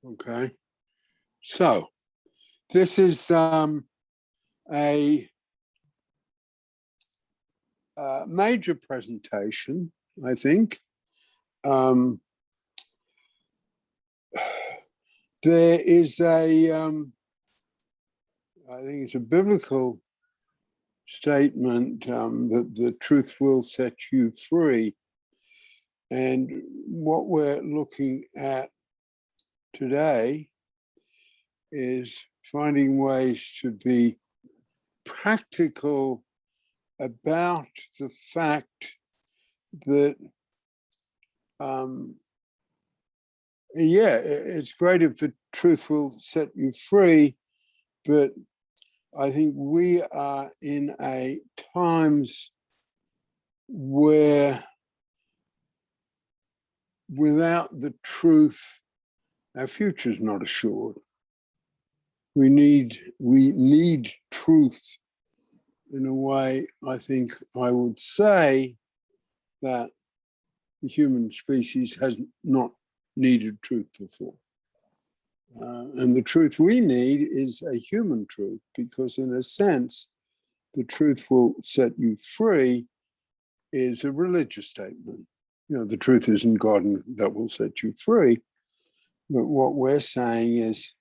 Okay, so this is a major presentation, I think. There is I think it's a biblical statement that the truth will set you free. And what we're looking at today is finding ways to be practical about the fact that, yeah, it's great if the truth will set you free, but I think we are in a times where without the truth, our future is not assured. We need truth in a way. I think I would say that the human species has not needed truth before. And the truth we need is a human truth, because in a sense, the truth will set you free is a religious statement. You know, the truth isn't God and that will set you free. But what we're saying is,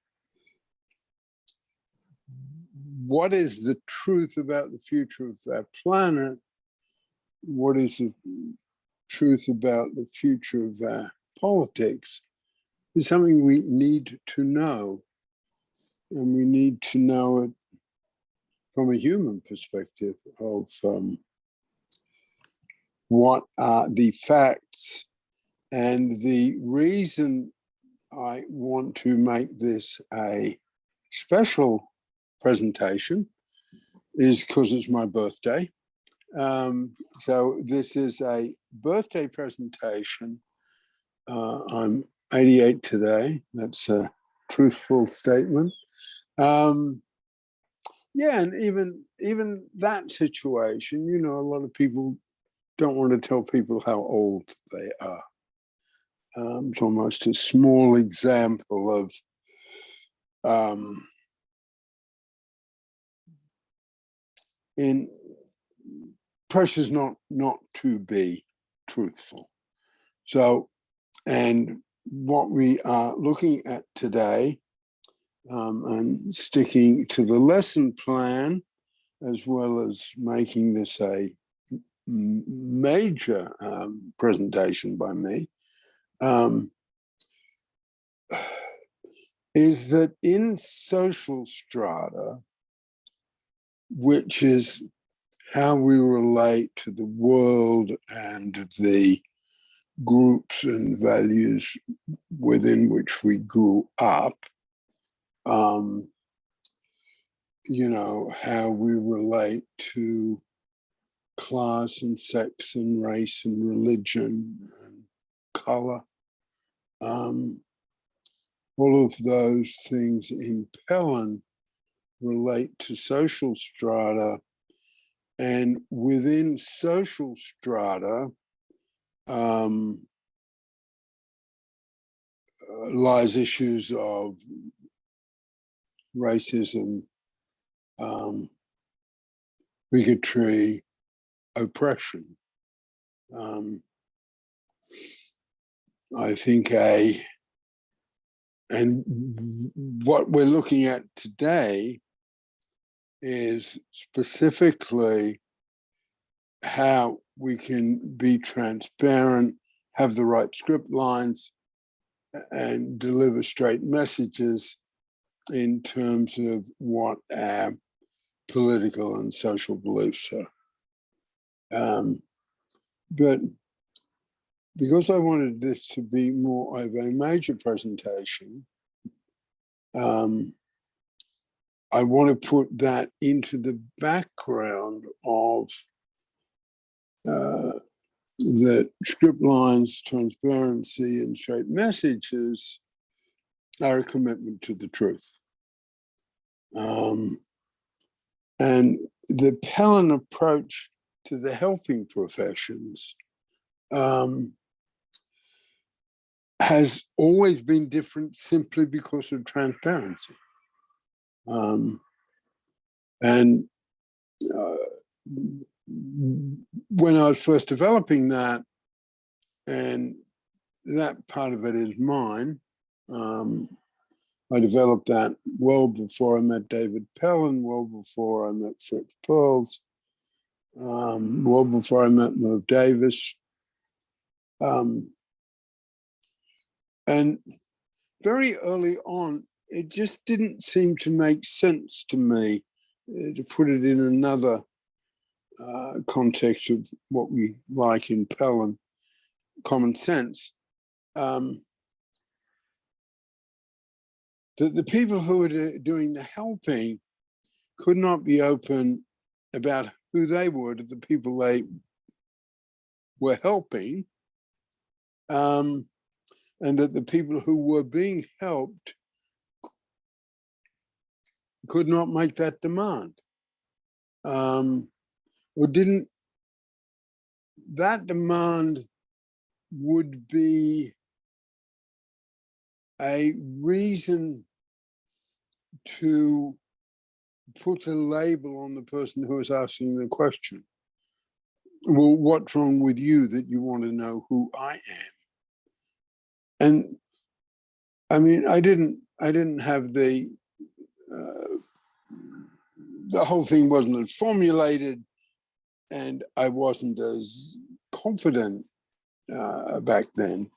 what is the truth about the future of our planet? What is the truth about the future of our politics? Is something we need to know. And we need to know it from a human perspective of what are the facts. And the reason I want to make this a special presentation is because it's my birthday. So this is a birthday presentation. I'm 88 today. That's a truthful statement. Yeah, and even that situation, you know, a lot of people don't want to tell people how old they are. It's almost a small example of in pressures not to be truthful. So, and what we are looking at today, and sticking to the lesson plan, as well as making this a major presentation by me, is that in social strata, which is how we relate to the world and the groups and values within which we grew up, you know, how we relate to class and sex and race and religion and color. All of those things in Pellin relate to social strata, and within social strata lies issues of racism, bigotry, oppression. I think and what we're looking at today is specifically how we can be transparent, have the right script lines, and deliver straight messages in terms of what our political and social beliefs are. But because I wanted this to be more of a major presentation, I want to put that into the background of that script lines, transparency, and straight messages are a commitment to the truth. And the Pellin approach to the helping professions has always been different simply because of transparency. And when I was first developing that, and that part of it is mine, I developed that well before I met David Pellin, well before I met Fritz Perls, well before I met Merv Davis. And very early on, it just didn't seem to make sense to me, to put it in another context of what we like in Pellin, common sense, that the people who were doing the helping could not be open about who they were to the people they were helping, and that the people who were being helped could not make that demand, or didn't. That demand would be a reason to put a label on the person who is asking the question. Well, what's wrong with you that you want to know who I am? And I mean, I didn't have the whole thing wasn't as formulated, and I wasn't as confident back then.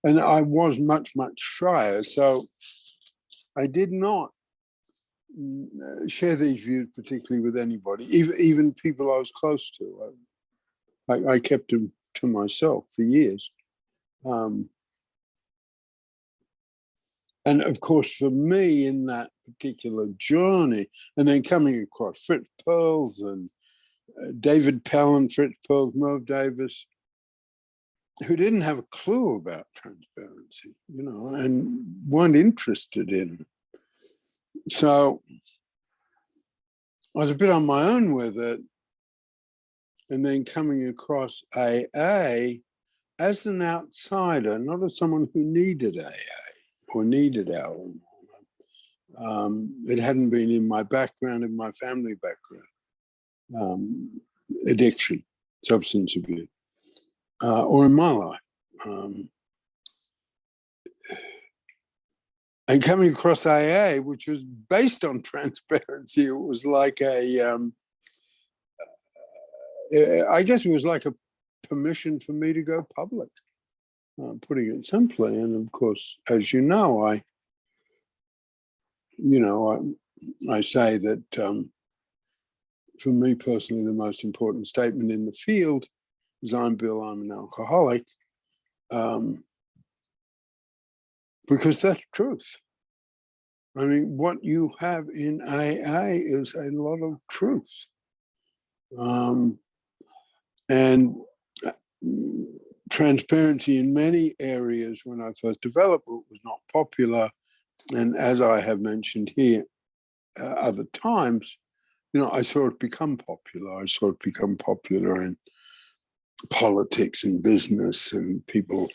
And I was much shyer, so I did not share these views particularly with anybody, even people I was close to. I kept them to myself for years. And of course, for me in that particular journey, and then coming across Fritz Perls and David Pellin, Fritz Perls, Merv Davis, who didn't have a clue about transparency, you know, and weren't interested in it. So I was a bit on my own with it, and then coming across AA as an outsider, not as someone who needed AA or needed Al. It hadn't been in my background, in my family background, addiction, substance abuse, or in my life. And coming across AA, which was based on transparency, it was like a, I guess it was like a permission for me to go public, putting it simply. And of course, as you know, I say that for me personally, the most important statement in the field is I'm Bill, I'm an alcoholic, because that's truth. I mean, what you have in AA is a lot of truth. And transparency in many areas when I first developed it was not popular. And as I have mentioned here other times, you know, I saw it become popular. I saw it become popular in politics and business, and people,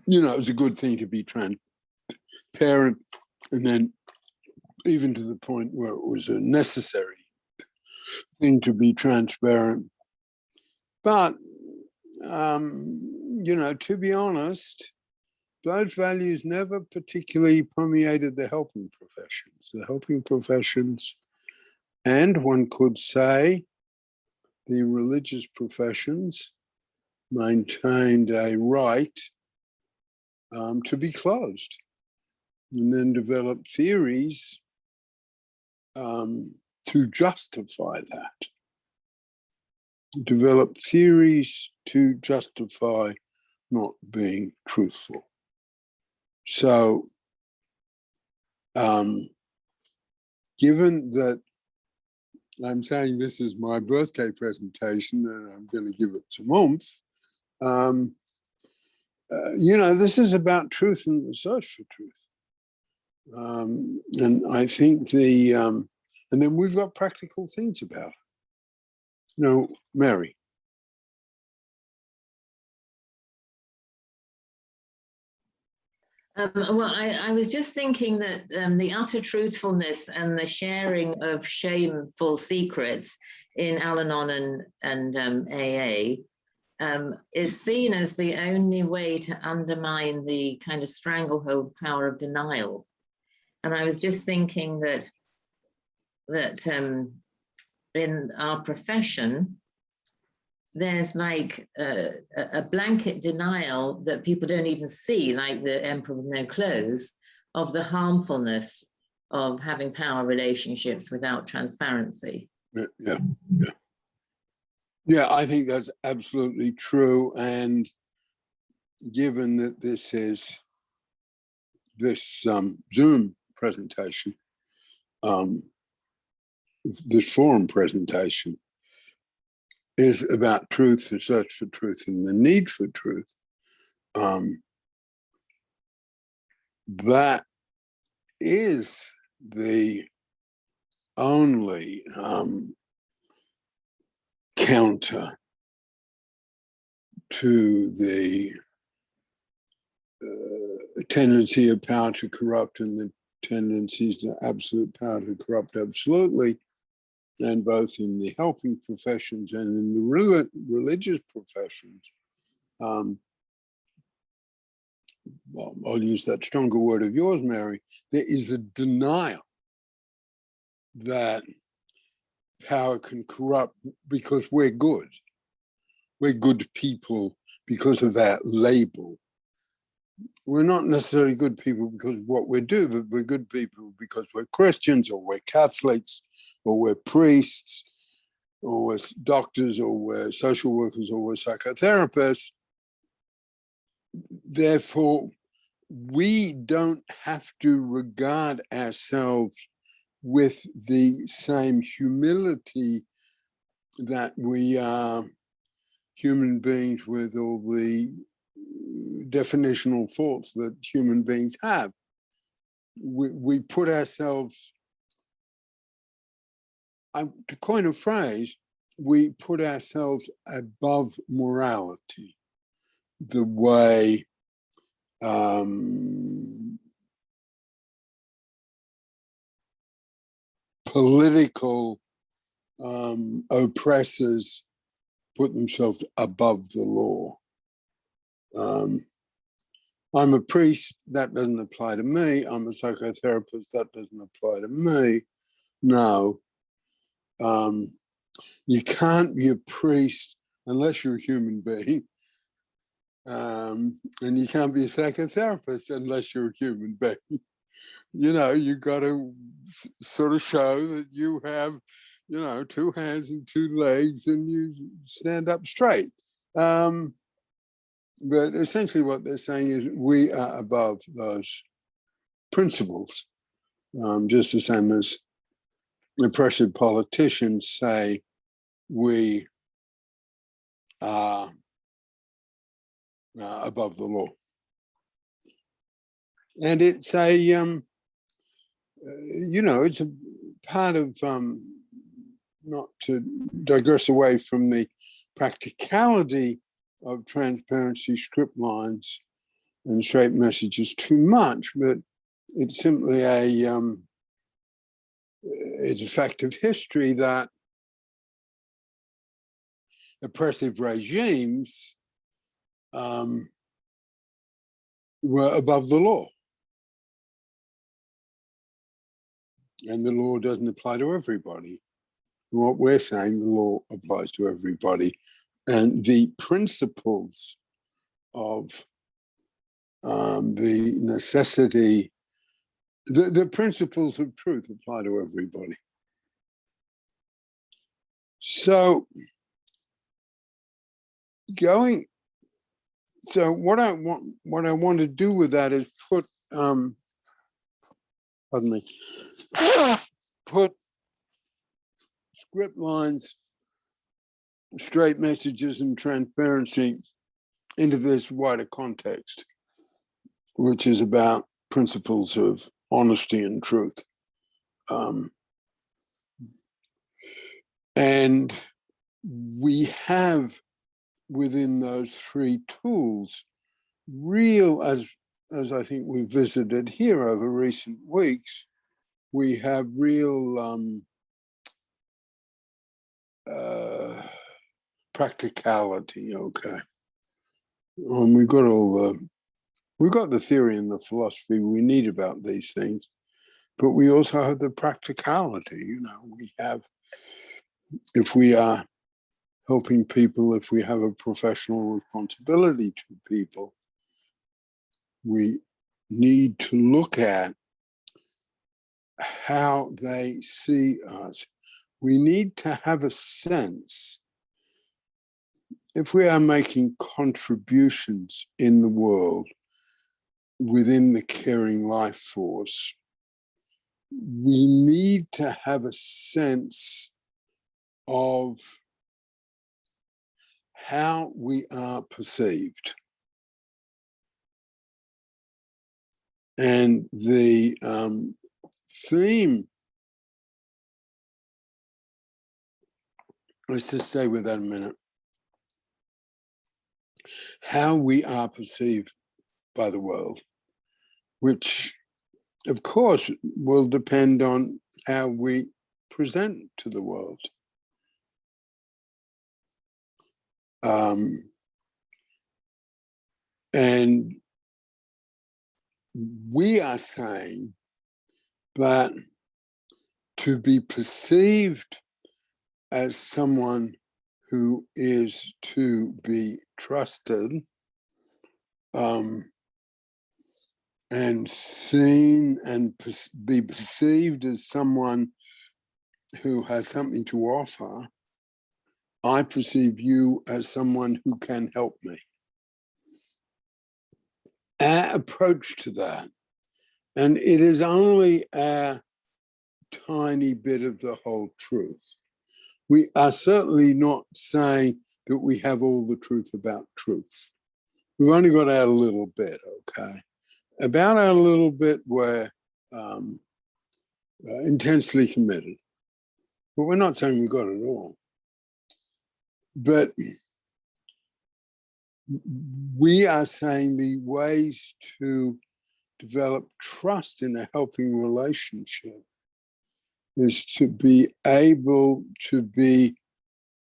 you know, it was a good thing to be transparent. And then even to the point where it was a necessary thing to be transparent. But, you know, to be honest, those values never particularly permeated the helping professions. The helping professions, and one could say the religious professions, maintained a right to be closed, and then developed theories to justify that. Develop theories to justify not being truthful. So, given that I'm saying this is my birthday presentation and I'm going to give it some oomph, you know, this is about truth and the search for truth. And I think and then we've got practical things about it. You know, Mary, Well, I was just thinking that the utter truthfulness and the sharing of shameful secrets in Al-Anon and AA is seen as the only way to undermine the kind of stranglehold power of denial. And I was just thinking that in our profession, there's like a blanket denial that people don't even see, like the emperor with no clothes, of the harmfulness of having power relationships without transparency. Yeah, I think that's absolutely true. And given that this is this Zoom presentation, this forum presentation is about truth, the search for truth, and the need for truth. That is the only counter to the tendency of power to corrupt and the tendencies to absolute power to corrupt absolutely, and both in the helping professions and in the religious professions. Well, I'll use that stronger word of yours, Mary. There is a denial that power can corrupt because we're good. We're good people because of that label. We're not necessarily good people because of what we do, but we're good people because we're Christians, or we're Catholics, or we're priests, or we're doctors, or we're social workers, or we're psychotherapists. Therefore, we don't have to regard ourselves with the same humility that we are human beings with all the definitional faults that human beings have. We put ourselves, to coin a phrase, we put ourselves above morality, the way political oppressors put themselves above the law. I'm a priest, that doesn't apply to me. I'm a psychotherapist, that doesn't apply to me. No, you can't be a priest unless you're a human being. And you can't be a psychotherapist unless you're a human being. You know, you got to sort of show that you have, you know, 2 hands and 2 legs and you stand up straight. But essentially what they're saying is we are above those principles, just the same as oppressive politicians say we are above the law. And it's a, you know, it's a part of, not to digress away from the practicality of transparency, script lines, and straight messages too much, but it's simply it's a fact of history that oppressive regimes were above the law. And the law doesn't apply to everybody. What we're saying, the law applies to everybody. And the principles of the necessity, the principles of truth apply to everybody. So what I want to do with that is put, pardon me, put script lines, straight messages, and transparency into this wider context, which is about principles of honesty and truth. And we have within those 3 tools real, as as I think we visited here over recent weeks, we have real practicality, okay. We've got the theory and the philosophy we need about these things, but we also have the practicality, you know. We have, if we are helping people, if we have a professional responsibility to people, we need to look at how they see us. We need to have a sense, if we are making contributions in the world within the caring life force, we need to have a sense of how we are perceived. And the theme, let's just stay with that a minute, how we are perceived by the world, which of course will depend on how we present to the world. And we are saying that to be perceived as someone who is to be trusted and seen and be perceived as someone who has something to offer, I perceive you as someone who can help me. Our approach to that, and it is only a tiny bit of the whole truth. We are certainly not saying that we have all the truth about truth. We've only got our little bit, okay? About our little bit, we're intensely committed. But we're not saying we've got it all. But we are saying the ways to develop trust in a helping relationship is to be able to be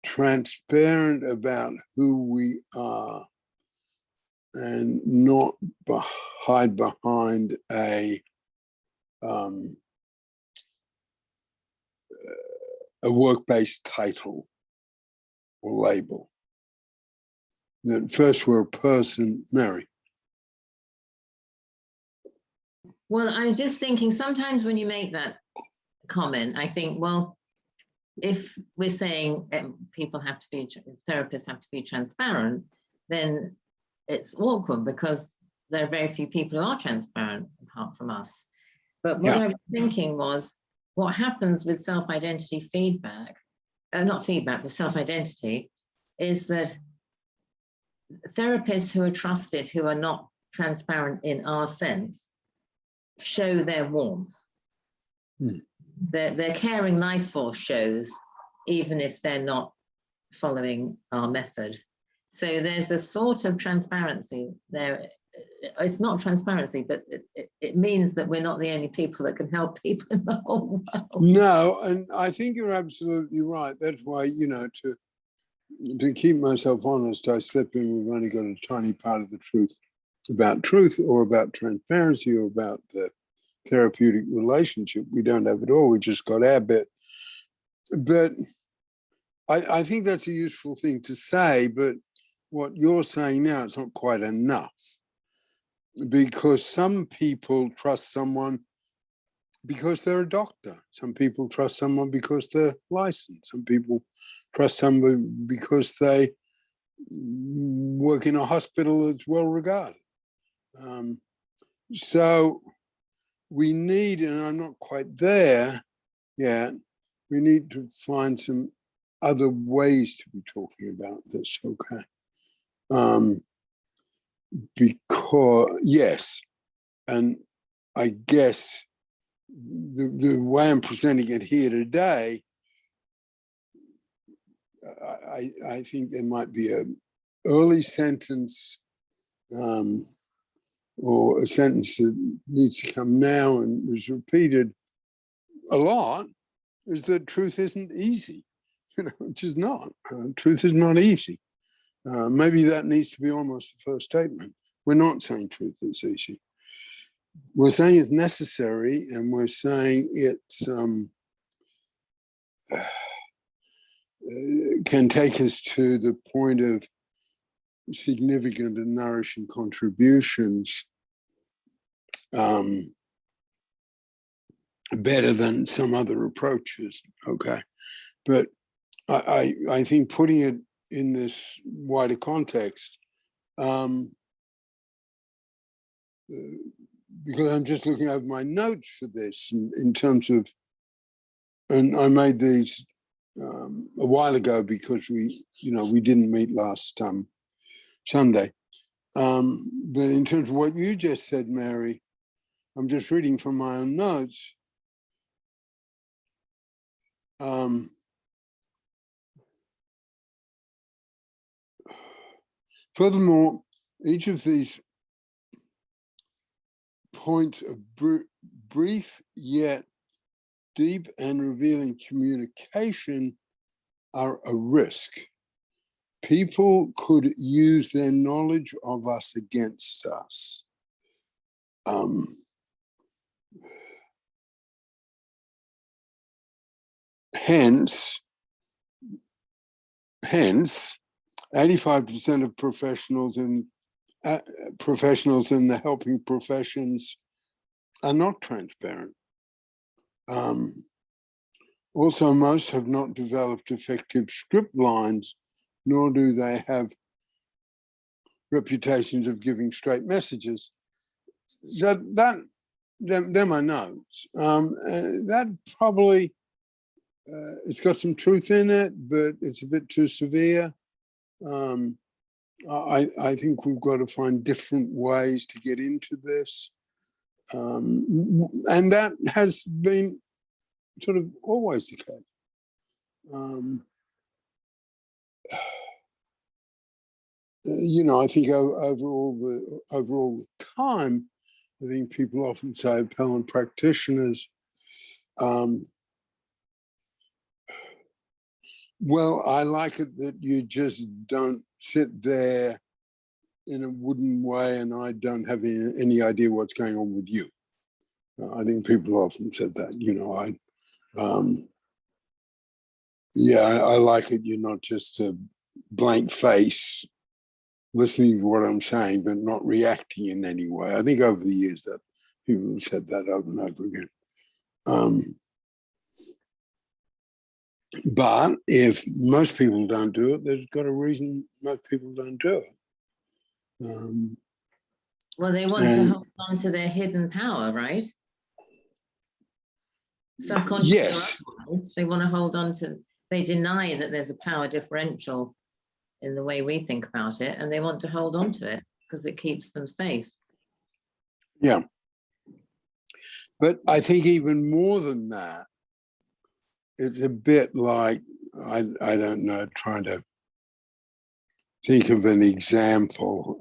transparent about who we are and not hide behind a work-based title or label. That first we're a person, Mary. Well, I was just thinking, sometimes when you make that comment, I think, well, if we're saying people have to be, therapists have to be transparent, then it's awkward because there are very few people who are transparent apart from us. But what I was thinking was, what happens with self-identity feedback, not feedback, but self-identity, is that therapists who are trusted, who are not transparent in our sense, show their warmth. Their caring life force shows, even if they're not following our method. So there's a sort of transparency there. It's not transparency, but it means that we're not the only people that can help people in the whole world. No, and I think you're absolutely right. That's why, you know, to keep myself honest, I slip in, we've only got a tiny part of the truth or about transparency or about the therapeutic relationship. We don't have it all, we just got our bit. But I think that's a useful thing to say, but what you're saying now, it's not quite enough. Because some people trust someone because they're a doctor. Some people trust someone because they're licensed. Some people trust someone because they work in a hospital that's well regarded. So we need, and I'm not quite there yet, we need to find some other ways to be talking about this, okay? Because, yes, and I guess the way I'm presenting it here today, I think there might be an early sentence or a sentence that needs to come now and is repeated a lot, is that truth isn't easy. Which is not. Truth is not easy. Maybe that needs to be almost the first statement. We're not saying truth is easy. We're saying it's necessary, and we're saying it's can take us to the point of significant and nourishing contributions better than some other approaches. Okay, but I think putting it in this wider context, because I'm just looking over my notes for this in terms of, and I made these a while ago because we didn't meet last Sunday. But in terms of what you just said, Mary, I'm just reading from my own notes. Furthermore, each of these points of brief yet deep and revealing communication are a risk. People could use their knowledge of us against us. Hence, 85% of professionals in the helping professions are not transparent. Also, most have not developed effective script lines, nor do they have reputations of giving straight messages. So they're my notes. That probably, it's got some truth in it, but it's a bit too severe. I think we've got to find different ways to get into this. And that has been sort of always the case. I think overall the time, I think people often say Pellin practitioners, well, I like it that you just don't sit there in a wooden way and I don't have any idea what's going on with you. I think people often said that, I like it. You're not just a blank face listening to what I'm saying, but not reacting in any way. I think over the years that people have said that over and over again. But if most people don't do it, there's got a reason most people don't do it. Well, they want to hold on to their hidden power, right? Subconsciously, yes. They want to hold on to, they deny that there's a power differential in the way we think about it, and they want to hold on to it because it keeps them safe. Yeah. But I think even more than that, it's a bit like, I don't know, trying to think of an example.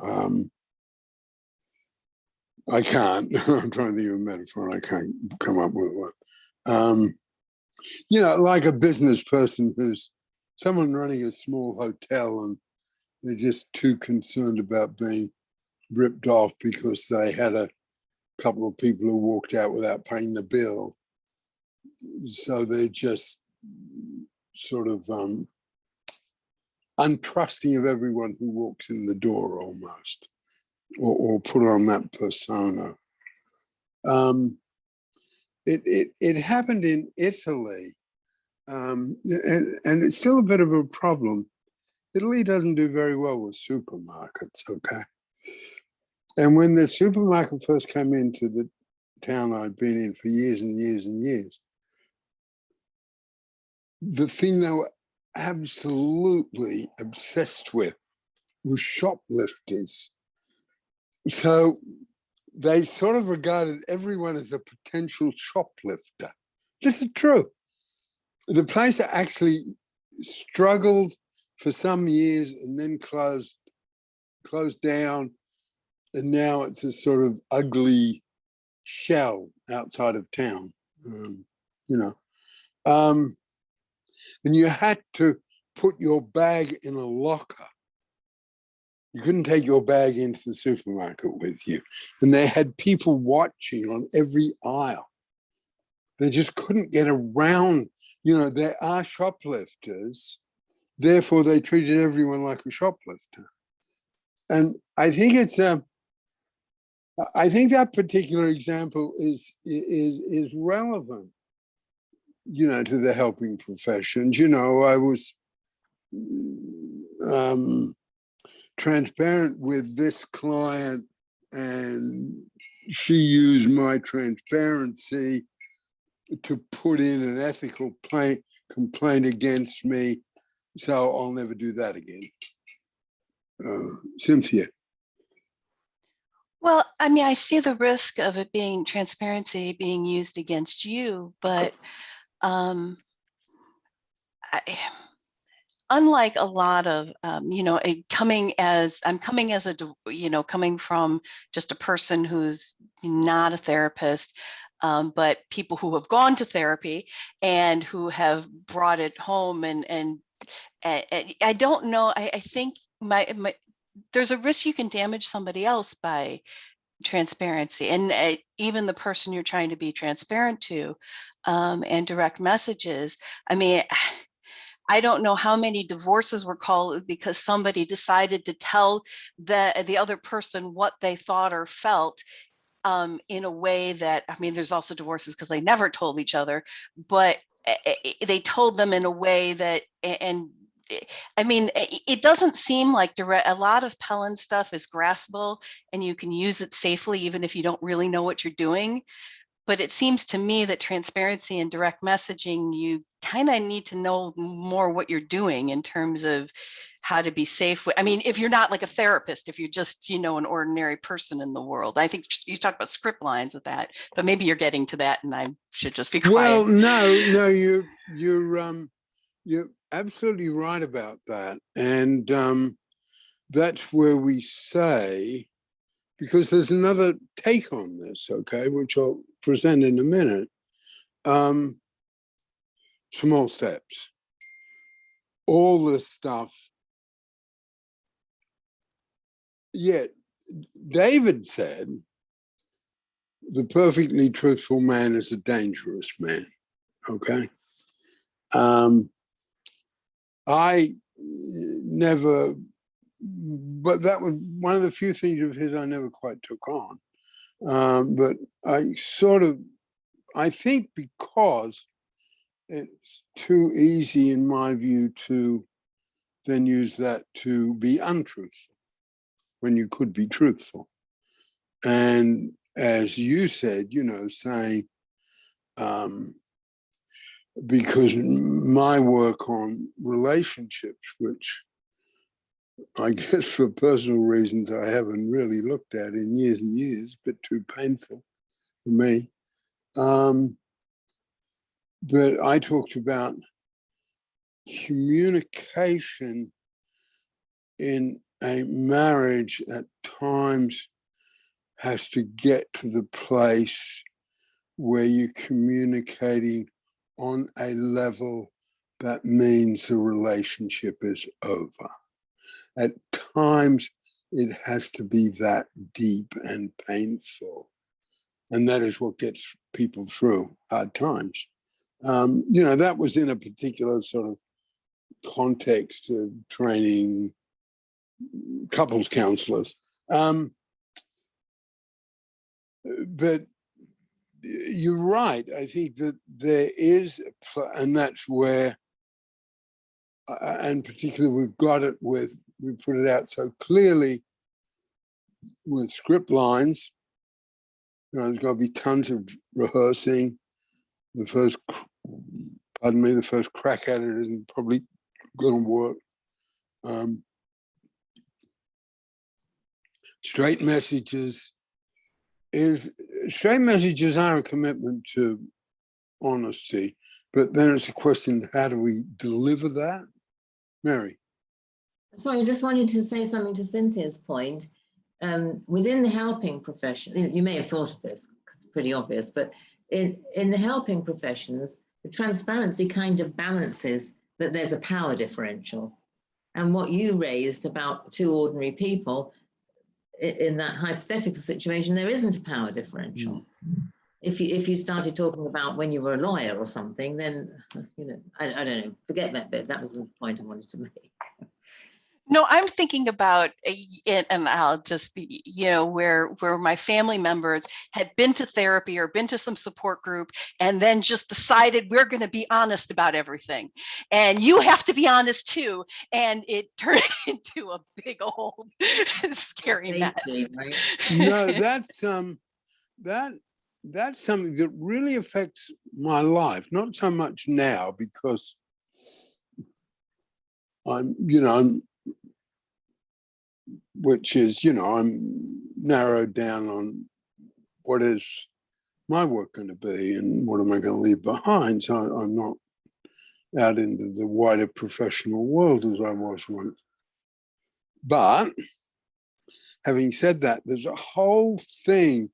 I can't. I'm trying to think of a metaphor. I can't come up with one. Like a business person who's someone running a small hotel and they're just too concerned about being ripped off because they had a couple of people who walked out without paying the bill. So they're just sort of untrusting of everyone who walks in the door almost, or put on that persona. It happened in Italy, and it's still a bit of a problem. Italy doesn't do very well with supermarkets, okay? And when the supermarket first came into the town I'd been in for years and years and years, the thing they were absolutely obsessed with was shoplifters. So they sort of regarded everyone as a potential shoplifter. This is true. The place actually struggled for some years and then closed down. and now it's a sort of ugly shell outside of town, you know. And you had to put your bag in a locker. You couldn't take your bag into the supermarket with you. And they had people watching on every aisle. They just couldn't get around. You know, there are shoplifters, therefore they treated everyone like a shoplifter. And I think it's I think that particular example is relevant, you know, to the helping professions. You know, I was transparent with this client, and she used my transparency to put in an ethical complaint against me. So I'll never do that again. Cynthia. Well, I mean, I see the risk of it being transparency being used against you, but unlike a lot of, you know, coming as a, you know, coming from just a person who's not a therapist, but people who have gone to therapy and who have brought it home, and I don't know. I think there's a risk you can damage somebody else by transparency, and even the person you're trying to be transparent to, and direct messages. I mean, I don't know how many divorces were called because somebody decided to tell the other person what they thought or felt, in a way that, I mean, there's also divorces because they never told each other, but they told them in a way that, and I mean, it doesn't seem like a lot of Pellin stuff is graspable and you can use it safely, even if you don't really know what you're doing. But it seems to me that transparency and direct messaging, you kind of need to know more what you're doing in terms of how to be safe. I mean, if you're not like a therapist, if you're just, you know, an ordinary person in the world. I think you talk about script lines with that, but maybe you're getting to that and I should just be quiet. Well, no, you're absolutely right about that. And that's where we say, because there's another take on this, okay, which I'll present in a minute. Small steps. All this stuff. Yet, David said, the perfectly truthful man is a dangerous man, okay? I never, but that was one of the few things of his I never quite took on. But I think because it's too easy in my view to then use that to be untruthful when you could be truthful. And as you said, you know, saying, because my work on relationships, which I guess for personal reasons I haven't really looked at in years and years, a bit too painful for me. But I talked about communication in a marriage at times has to get to the place where you're communicating on a level that means the relationship is over. At times, it has to be that deep and painful. And that is what gets people through hard times. You know, that was in a particular sort of context of training couples counselors. But you're right. I think that there is, and that's where, and particularly we've got it with, we put it out so clearly with script lines. You know, there's got to be tons of rehearsing. The first crack at it isn't probably going to work. Straight messages are a commitment to honesty, but then it's a question, how do we deliver that? Mary. Sorry, I just wanted to say something to Cynthia's point. within the helping profession, you may have thought of this, it's pretty obvious, but in the helping professions, the transparency kind of balances that there's a power differential. And what you raised about two ordinary people, in that hypothetical situation, there isn't a power differential. If you started talking about when you were a lawyer or something, then, you know, I don't know, forget that bit. That was the point I wanted to make. No, I'm thinking about it, and I'll just be, you know, where my family members had been to therapy or been to some support group and then just decided we're going to be honest about everything. And you have to be honest too. And it turned into a big old scary mess. Right? No, that's something that really affects my life. Not so much now, because I'm narrowed down on what is my work going to be and what am I going to leave behind. So I'm not out into the wider professional world as I was once. But having said that, there's a whole thing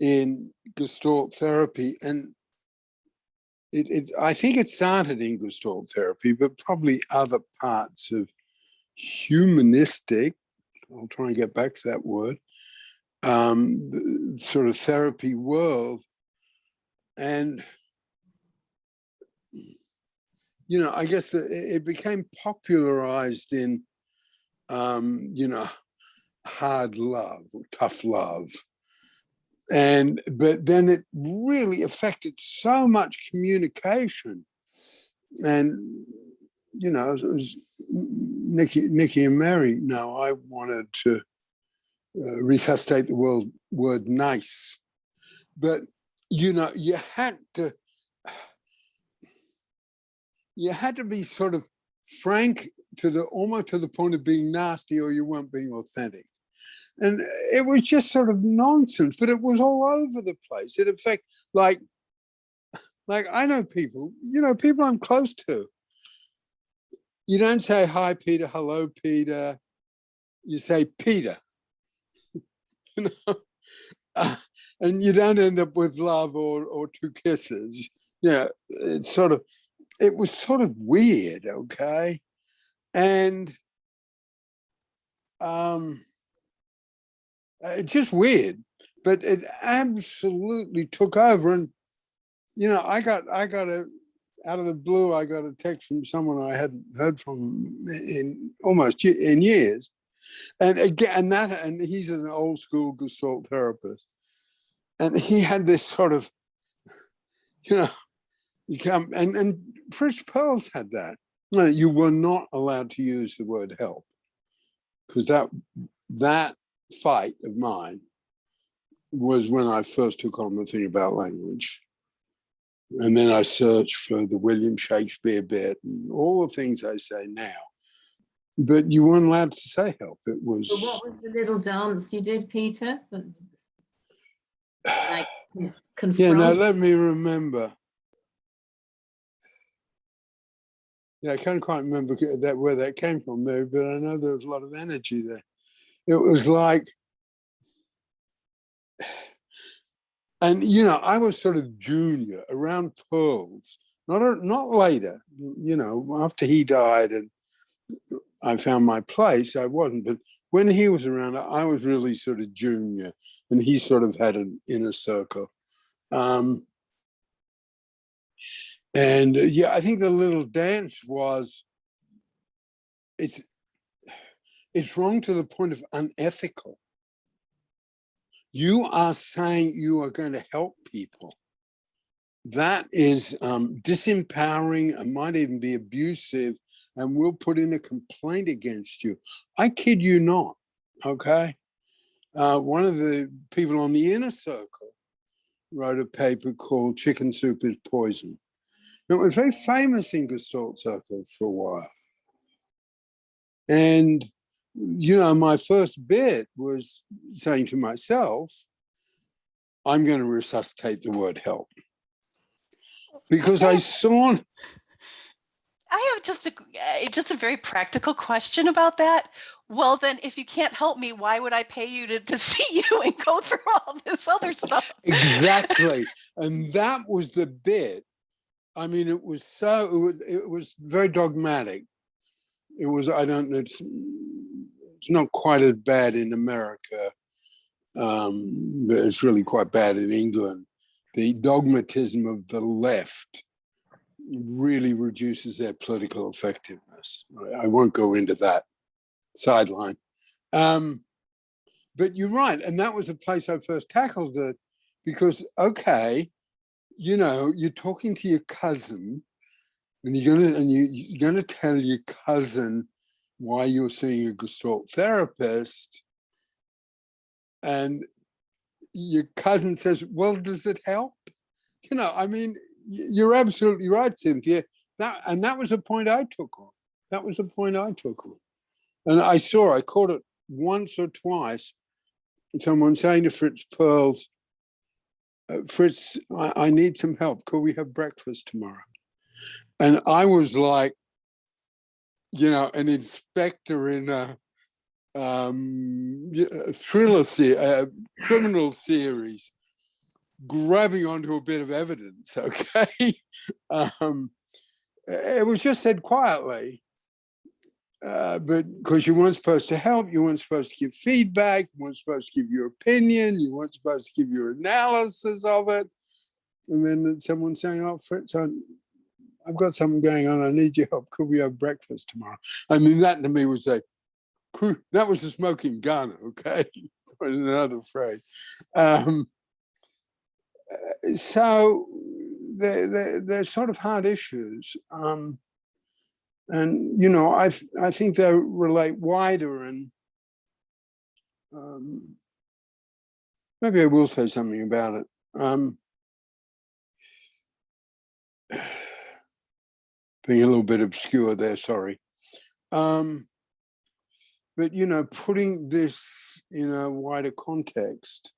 in Gestalt therapy, and I think it started in Gestalt therapy, but probably other parts of humanistic, I'll try and get back to that word, sort of therapy world. And, you know, I guess that it became popularized in, hard love or tough love. But then it really affected so much communication. And, you know, it was Nikki and Mary. No, I wanted to resuscitate the word nice. But, you know, you had to be sort of frank almost to the point of being nasty, or you weren't being authentic. And it was just sort of nonsense, but it was all over the place. It affected, like I know people, people I'm close to. You don't say, hi, Peter, hello, Peter. You say, Peter. And you don't end up with love or two kisses. Yeah, it was sort of weird, okay? And it's just weird, but it absolutely took over. And, you know, I got out of the blue, I got a text from someone I hadn't heard from in years. And again, and he's an old school Gestalt therapist. And he had this sort of, and Fritz Perls had that. You were not allowed to use the word help, because that fight of mine was when I first took on the thing about language. And then I searched for the William Shakespeare bit and all the things I say now. But you weren't allowed to say help. It was. So what was the little dance you did, Peter? Like, confront. Yeah, now let me remember. Yeah, I can't quite remember where that came from, Mary, but I know there was a lot of energy there. It was like, and I was sort of junior around Perls, not later. After he died and I found my place, I wasn't. But when he was around, I was really sort of junior, and he sort of had an inner circle. And yeah, I think the little dance was, it's wrong to the point of unethical. You are saying you are going to help people. That is disempowering and might even be abusive, and will put in a complaint against you. I kid you not, okay? One of the people on the inner circle wrote a paper called Chicken Soup is Poison. It was very famous in Gestalt circles for a while. And, my first bit was saying to myself, I'm going to resuscitate the word help. Because I saw... I have just a very practical question about that. Well, then if you can't help me, why would I pay you to see you and go through all this other stuff? Exactly. And that was the bit. I mean, it was so, it was very dogmatic. It was, I don't know, it's not quite as bad in America, but it's really quite bad in England. The dogmatism of the left really reduces their political effectiveness. I won't go into that sideline. But you're right. And that was the place I first tackled it because, okay, you know, you're talking to your cousin and you're gonna tell your cousin why you're seeing a Gestalt therapist, and your cousin says, well, does it help? You know, I mean, you're absolutely right, Cynthia. That was a point I took on. That was a point I took on. And I caught it once or twice, someone saying to Fritz Perls, Fritz, I need some help. Could we have breakfast tomorrow? And I was like, you know, an inspector in a thriller criminal series, grabbing onto a bit of evidence, okay? It was just said quietly, but because you weren't supposed to help, you weren't supposed to give feedback, you weren't supposed to give your opinion, you weren't supposed to give your analysis of it. And then someone saying, oh, Fritz, I've got something going on, I need your help, could we have breakfast tomorrow? I mean, that to me was that was a smoking gun, okay? Another phrase. So they're sort of hard issues. And, you know, I think they relate wider, and maybe I will say something about it. Being a little bit obscure there, sorry. But, you know, putting this in a wider context,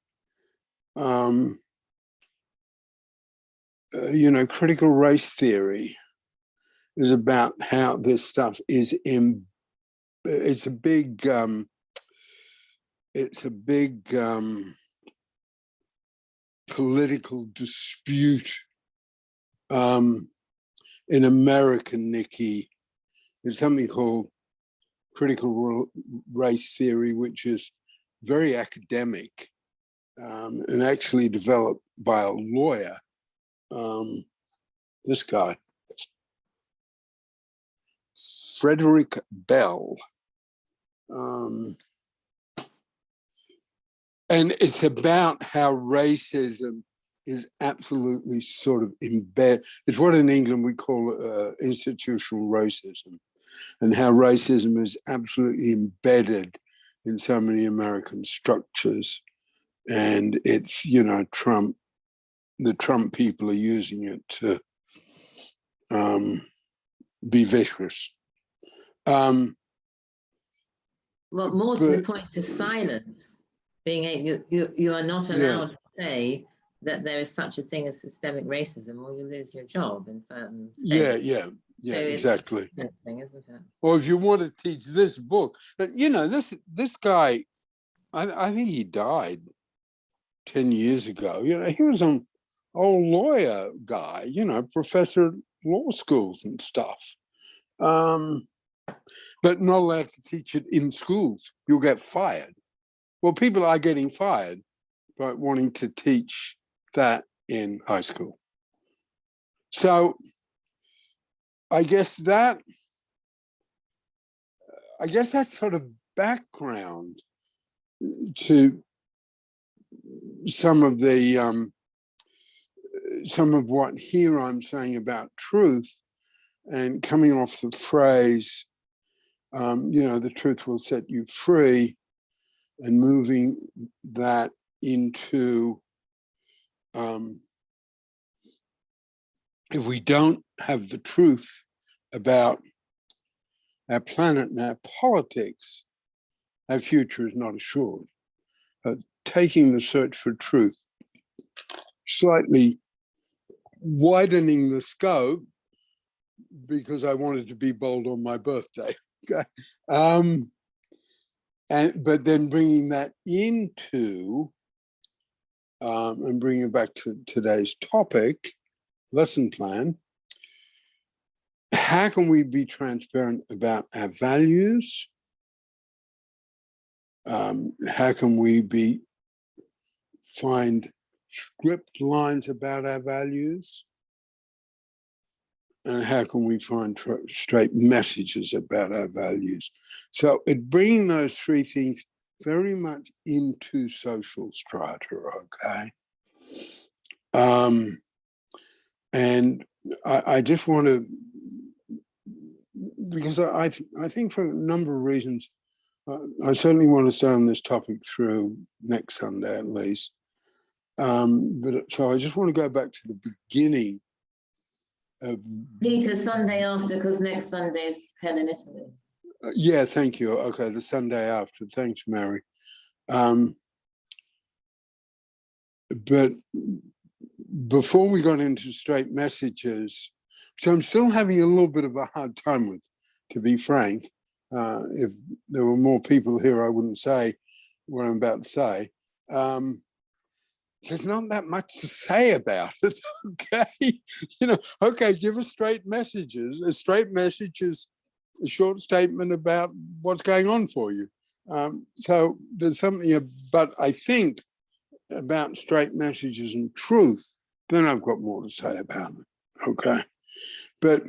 you know, critical race theory is about how this stuff is it's a big political dispute in American, Nikki. There's something called critical race theory, which is very academic and actually developed by a lawyer, this guy, Frederick Bell. And it's about how racism is absolutely sort of embedded. It's what in England we call institutional racism, and how racism is absolutely embedded in so many American structures. And it's, you know, the Trump people are using it to be vicious. Well, more to the point is silence. Being you are not allowed to say that there is such a thing as systemic racism, or you lose your job in certain states. Yeah, so exactly. Thing, isn't it? Or if you want to teach this book, you know, this guy, I think he died 10 years ago. You know, he was an old lawyer guy, you know, professor at law schools and stuff. But not allowed to teach it in schools. You'll get fired. Well, people are getting fired by wanting to teach that in high school. So I guess that's sort of background to some of what here I'm saying about truth, and coming off the phrase, you know, the truth will set you free, and moving that into, if we don't have the truth about our planet and our politics, our future is not assured. Taking the search for truth, slightly widening the scope, because I wanted to be bold on my birthday. Okay. but then bringing that into and bringing it back to today's topic, lesson plan. How can we be transparent about our values? How can we find script lines about our values? And how can we find straight messages about our values? So it bringing those three things very much into social strata, okay? And I just want to, because I think for a number of reasons, I certainly want to stay on this topic through next Sunday at least. But so I just want to go back to the beginning of Peter, Sunday after, because next Sunday is Pellin, isn't it? Yeah, thank you. Okay, the Sunday after. Thanks, Mary. But before we got into straight messages, which I'm still having a little bit of a hard time with, to be frank. If there were more people here, I wouldn't say what I'm about to say. There's not that much to say about it, okay? Okay, give us straight messages. A straight message is a short statement about what's going on for you. So there's something, but I think about straight messages and truth, then I've got more to say about it, okay? But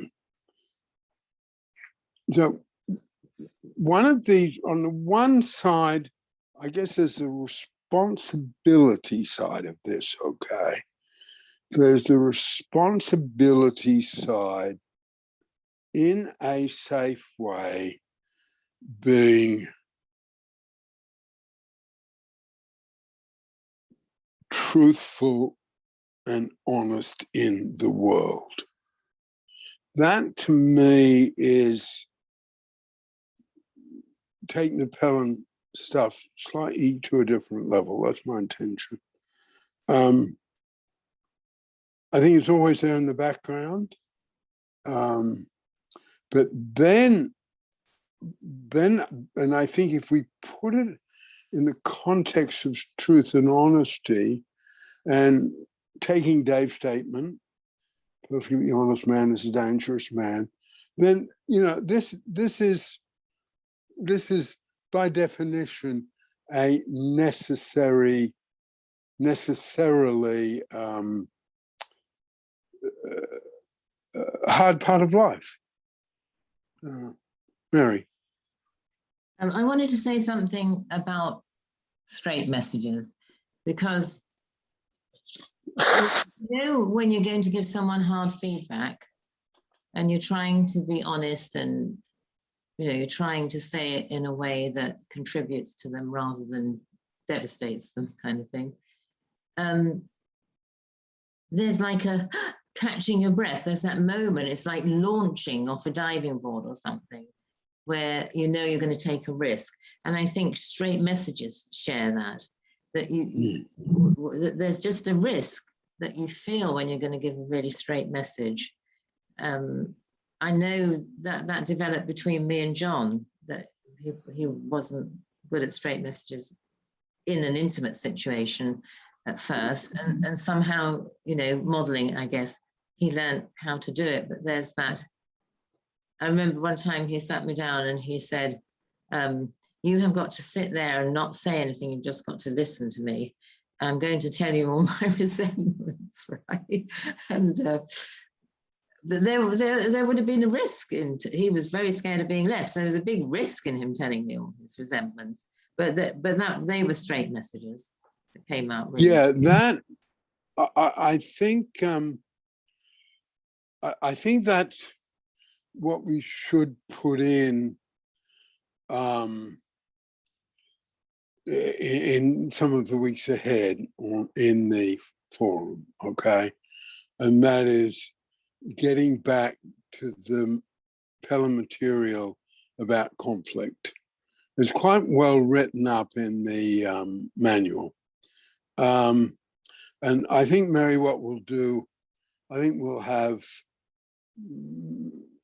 so one of these, on the one side, I guess there's a responsibility side of this, okay? There's the responsibility side in a safe way being truthful and honest in the world. That to me is taking the Pellin stuff slightly to a different level. That's my intention. I think it's always there in the background. But then, and I think if we put it in the context of truth and honesty, and taking Dave's statement, perfectly honest man is a dangerous man, then this is by definition a necessarily hard part of life. Mary. I wanted to say something about straight messages, because when you're going to give someone hard feedback and you're trying to be honest and you're trying to say it in a way that contributes to them rather than devastates them, kind of thing, there's like a catching your breath. There's that moment, it's like launching off a diving board or something, where you're going to take a risk. And I think straight messages share that there's just a risk that you feel when you're going to give a really straight message. I know that developed between me and John, that he wasn't good at straight messages in an intimate situation at first, and somehow, modeling, I guess, he learned how to do it. But there's that. I remember one time he sat me down and he said, you have got to sit there and not say anything. You've just got to listen to me. I'm going to tell you all my resentments, right? And there would have been a risk. He was very scared of being left. So there's a big risk in him telling me all his resentments. But they were straight messages that came out. Really that I think that's what we should put in some of the weeks ahead in the forum, okay? And that is getting back to the Pellin material about conflict. It's quite well written up in the manual. And I think, Mary, what we'll do, I think we'll have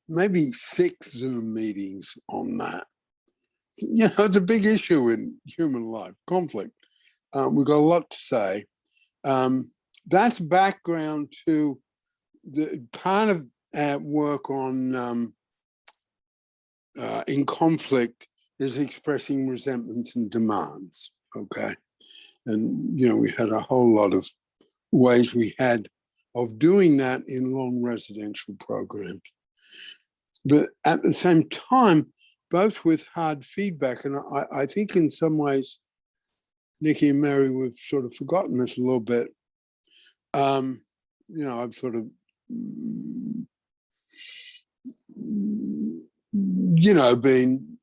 maybe 6 Zoom meetings on that. you know, it's a big issue in human life, conflict. We've got a lot to say. That's background to the part of work on in conflict is expressing resentments and demands, okay? And, you know, we had a whole lot of ways we had of doing that in long residential programs. But at the same time, both with hard feedback, and I think in some ways, Nikki and Mary, we've sort of forgotten this a little bit. You know, I've sort of, you know, been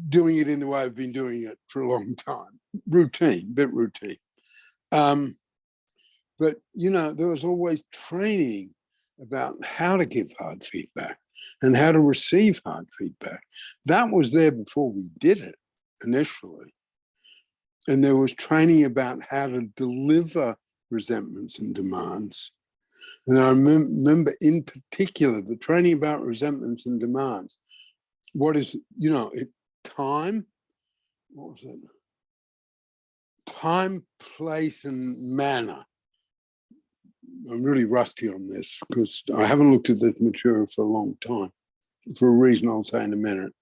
doing it in the way I've been doing it for a long time. Bit routine. But, you know, there was always training about how to give hard feedback and how to receive hard feedback. That was there before we did it initially. And there was training about how to deliver resentments and demands. And I remember in particular, the training about resentments and demands. What is, you know, time, what was it? Time, place, and manner. I'm really rusty on this because I haven't looked at this material for a long time, for a reason I'll say in a minute.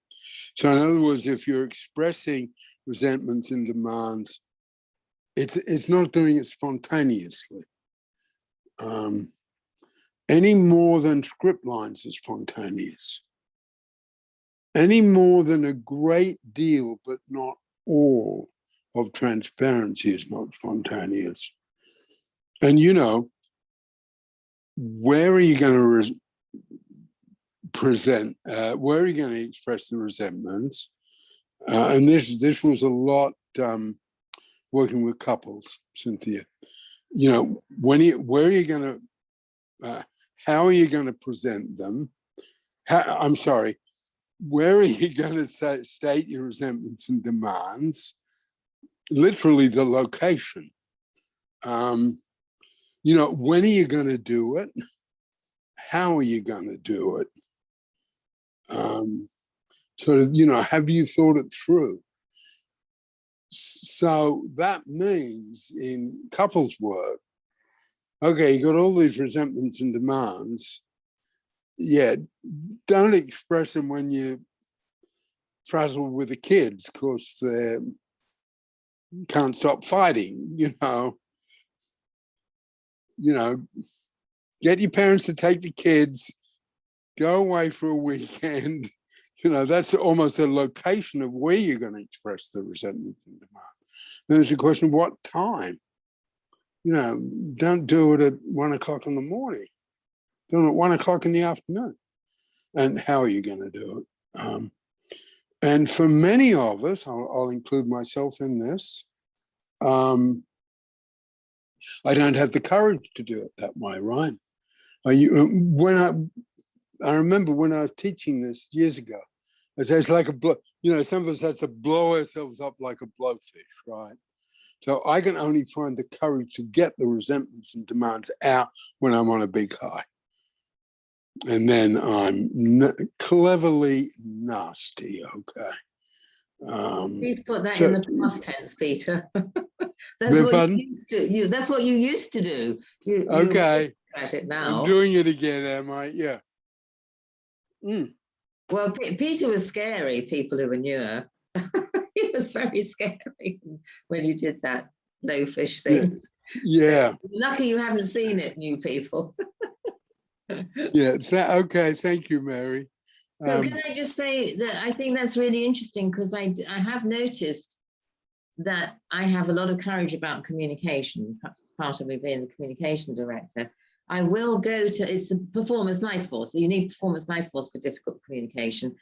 So in other words, if you're expressing resentments and demands, it's not doing it spontaneously. Any more than script lines are spontaneous. Any more than a great deal, but not all, of transparency is not spontaneous. And you know, where are you going to present, where are you going to express the resentments? And this was a lot working with couples, Cynthia. You know, where are you going to, how are you going to present them? I'm sorry, where are you going to state your resentments and demands? Literally the location. You know, when are you going to do it? How are you going to do it? Sort of, you know, have you thought it through? So that means in couples work, okay, you got all these resentments and demands. Yeah, don't express them when you frazzle with the kids because they can't stop fighting, you know. You know, get your parents to take the kids, go away for a weekend. You know, that's almost a location of where you're going to express the resentment and demand. Then there's a question of what time. You know, don't do it at 1 o'clock in the morning. Do it at 1 o'clock in the afternoon. And how are you going to do it? And for many of us, I'll include myself in this, I don't have the courage to do it that way, right? When I remember when I was teaching this years ago, I say it's like a blow, you know, some of us have to blow ourselves up like a blowfish, right? So I can only find the courage to get the resentments and demands out when I'm on a big high. And then I'm cleverly nasty, okay? Please put that in the past tense, Peter. That's what you used to, that's what you used to do. Okay. At it now. I'm doing it again, am I? Yeah. Well, Peter was scary, people who were newer. He was very scary when you did that no fish thing. Yeah. So, lucky you haven't seen it, new people. Yeah. Okay. Thank you, Mary. So can I just say that I think that's really interesting because I have noticed that I have a lot of courage about communication. Perhaps part of me being the communication director. I will go to, it's a performance life force. You need performance life force for difficult communication.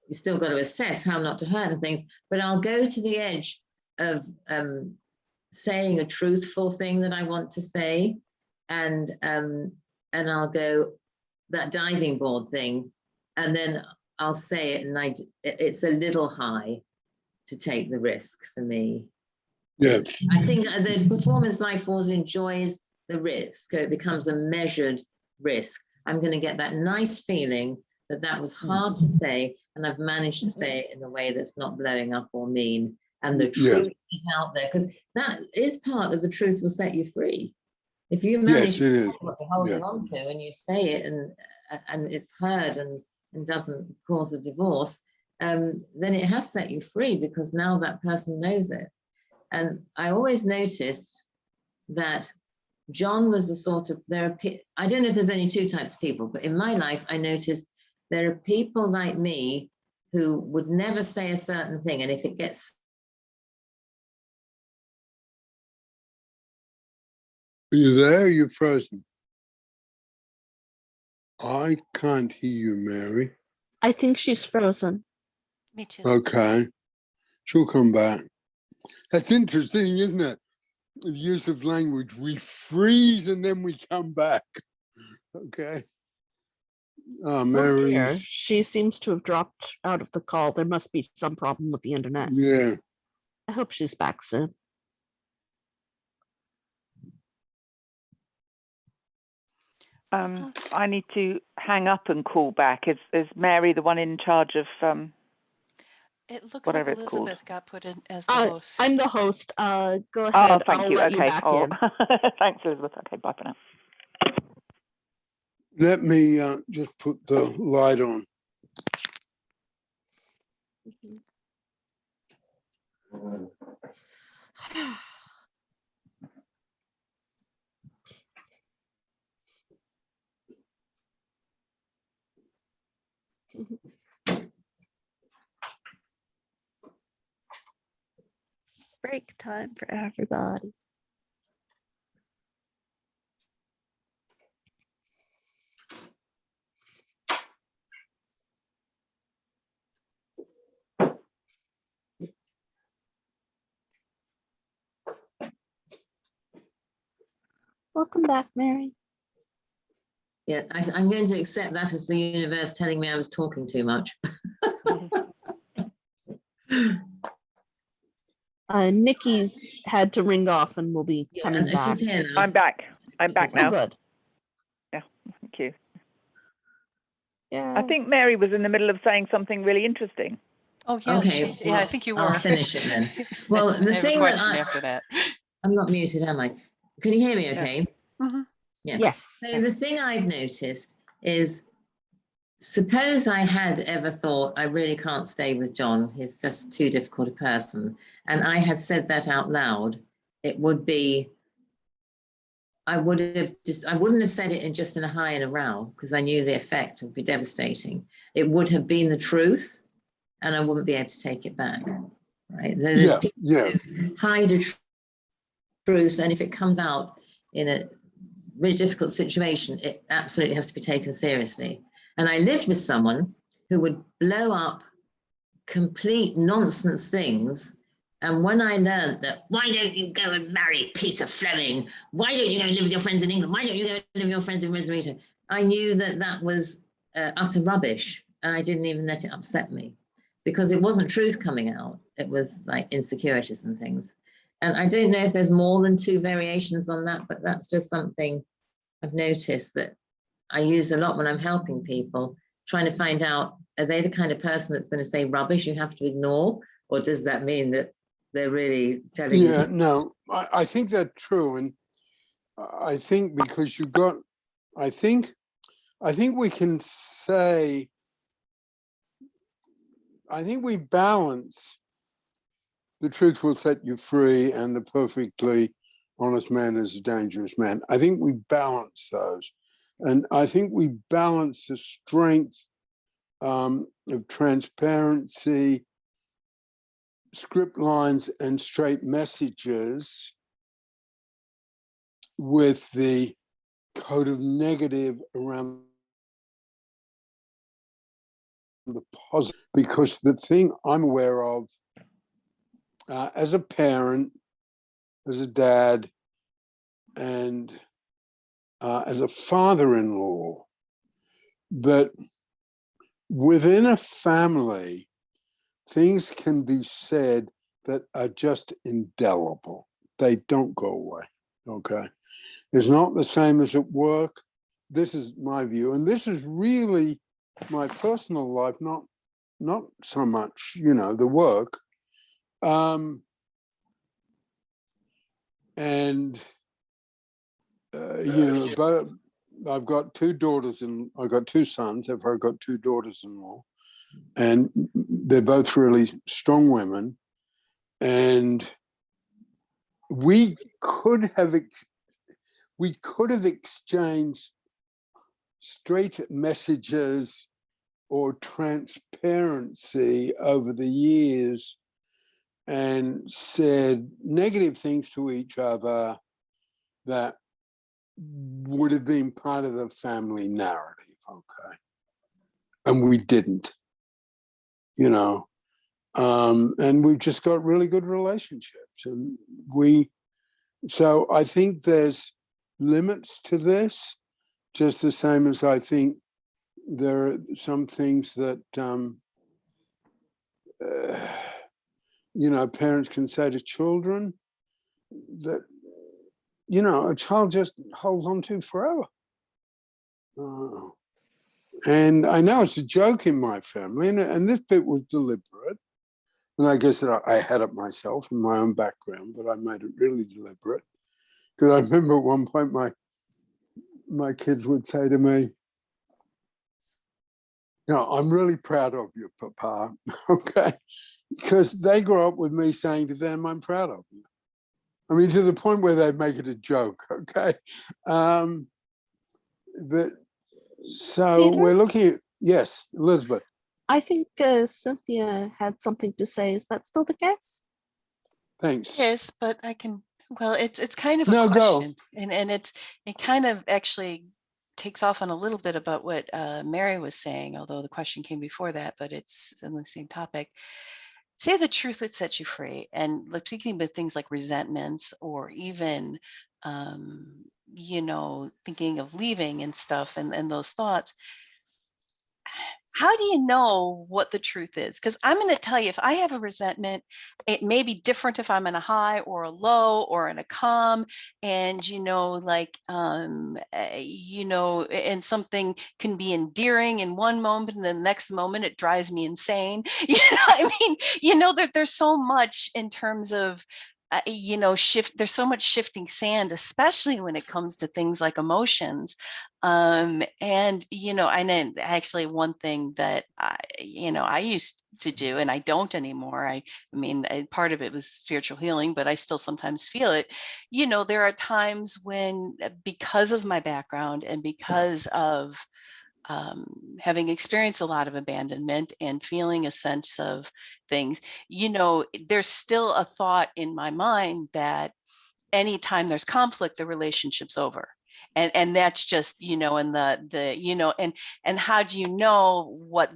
You still got to assess how not to hurt and things, but I'll go to the edge of saying a truthful thing that I want to say. And I'll go that diving board thing, and then I'll say it, and it's a little high to take the risk for me. Yeah. I think the performance life force enjoys the risk, so it becomes a measured risk. I'm going to get that nice feeling that that was hard to say, and I've managed to say it in a way that's not blowing up or mean. And the truth is out there, because that is part of the truth will set you free. If you manage Yes, it is. what you're holding on to and you say it and it's heard and doesn't cause a divorce, then it has set you free, because now that person knows it. And I always noticed that John was the sort of, I don't know if there's only two types of people, but in my life, I noticed there are people like me who would never say a certain thing. And if it gets... Are you there? You're frozen. I can't hear you, Mary. I think she's frozen. Me too. Okay. She'll come back. That's interesting, isn't it? The use of language. We freeze and then we come back. Okay. Oh dear. Mary's... She seems to have dropped out of the call. There must be some problem with the internet. Yeah. I hope she's back soon. I need to hang up and call back. Is Mary the one in charge of It looks whatever like it's called? Elizabeth got put in as the host. I'm the host. Go ahead. Oh, thank I'll you. let you Okay. back Oh, in. thanks, Elizabeth. Okay, bye for now. Let me just put the light on. Break time for everybody. Welcome back, Mary. Yeah, I'm going to accept that as the universe telling me I was talking too much. Nikki's had to ring off and will be coming back. She's here now. I'm back. I'm back Oh, now. good. Yeah, thank you. Yeah. I think Mary was in the middle of saying something really interesting. Oh, yes. Okay, Yeah, well, I think you were. I'll finish it then. Well, I the have a thing that question after that. I'm not muted, am I? Can you hear me okay? Mhm. Yeah. Yes. So the thing I've noticed is, suppose I had ever thought I really can't stay with John, he's just too difficult a person, and I had said that out loud, it would be, I wouldn't have said it in a high and a row, because I knew the effect would be devastating. It would have been the truth, and I wouldn't be able to take it back. Right? So there's people who hide a truth, and if it comes out in a really difficult situation, it absolutely has to be taken seriously. And I lived with someone who would blow up complete nonsense things. And when I learned that, why don't you go and marry Peter Fleming? Why don't you go and live with your friends in England? Why don't you go and live with your friends in Rosarito? I knew that that was utter rubbish. And I didn't even let it upset me, because it wasn't truth coming out. It was like insecurities and things. And I don't know if there's more than two variations on that, but that's just something I've noticed that I use a lot when I'm helping people, trying to find out, are they the kind of person that's going to say rubbish you have to ignore? Or does that mean that they're really telling you? Yeah, no, I think that's true. And I think because you got, I think we can say, I think we balance the truth will set you free and the perfectly honest man is a dangerous man. I think we balance those. And I think we balance the strength of transparency, script lines and straight messages with the code of negative around the positive. Because the thing I'm aware of as a parent, as a dad, and as a father-in-law, that within a family, things can be said that are just indelible. They don't go away, okay? It's not the same as at work. This is my view. And this is really my personal life, not so much, you know, the work. And you know, but I've got two daughters and I've got two sons. I've got two daughters-in-law, and they're both really strong women. And we could have exchanged straight messages or transparency over the years and said negative things to each other that would have been part of the family narrative, okay? And we didn't, you know. And we've just got really good relationships. And so I think there's limits to this, just the same as I think there are some things that, you know, parents can say to children that, you know, a child just holds on to forever. And I know it's a joke in my family, and this bit was deliberate. And I guess that I had it myself in my own background, but I made it really deliberate. Because I remember at one point my kids would say to me, you know, I'm really proud of you, Papa, okay? Because they grew up with me saying to them, I'm proud of you. I mean, to the point where they make it a joke, okay? But so Peter? we're looking at, yes, Elizabeth. I think Cynthia had something to say. Is that still the case? Thanks. Yes, but I can, well, it's kind of a No, go. question, and it kind of actually takes off on a little bit about what Mary was saying, although the question came before that, but it's in the same topic. Say the truth that sets you free, and like speaking with things like resentments or even, you know, thinking of leaving and stuff, and those thoughts. How do you know what the truth is? Because I'm going to tell you, if I have a resentment, it may be different if I'm in a high or a low or in a calm. And, you know, like, you know, and something can be endearing in one moment, and the next moment it drives me insane. You know, I mean, you know, there's so much in terms of, you know, there's so much shifting sand, especially when it comes to things like emotions. And, you know, and then actually one thing that you know, I used to do, and I don't anymore. I mean, part of it was spiritual healing, but I still sometimes feel it. You know, there are times when, because of my background and because of having experienced a lot of abandonment and feeling a sense of things, you know, there's still a thought in my mind that anytime there's conflict, the relationship's over. And that's just, you know, and the you know, and how do you know what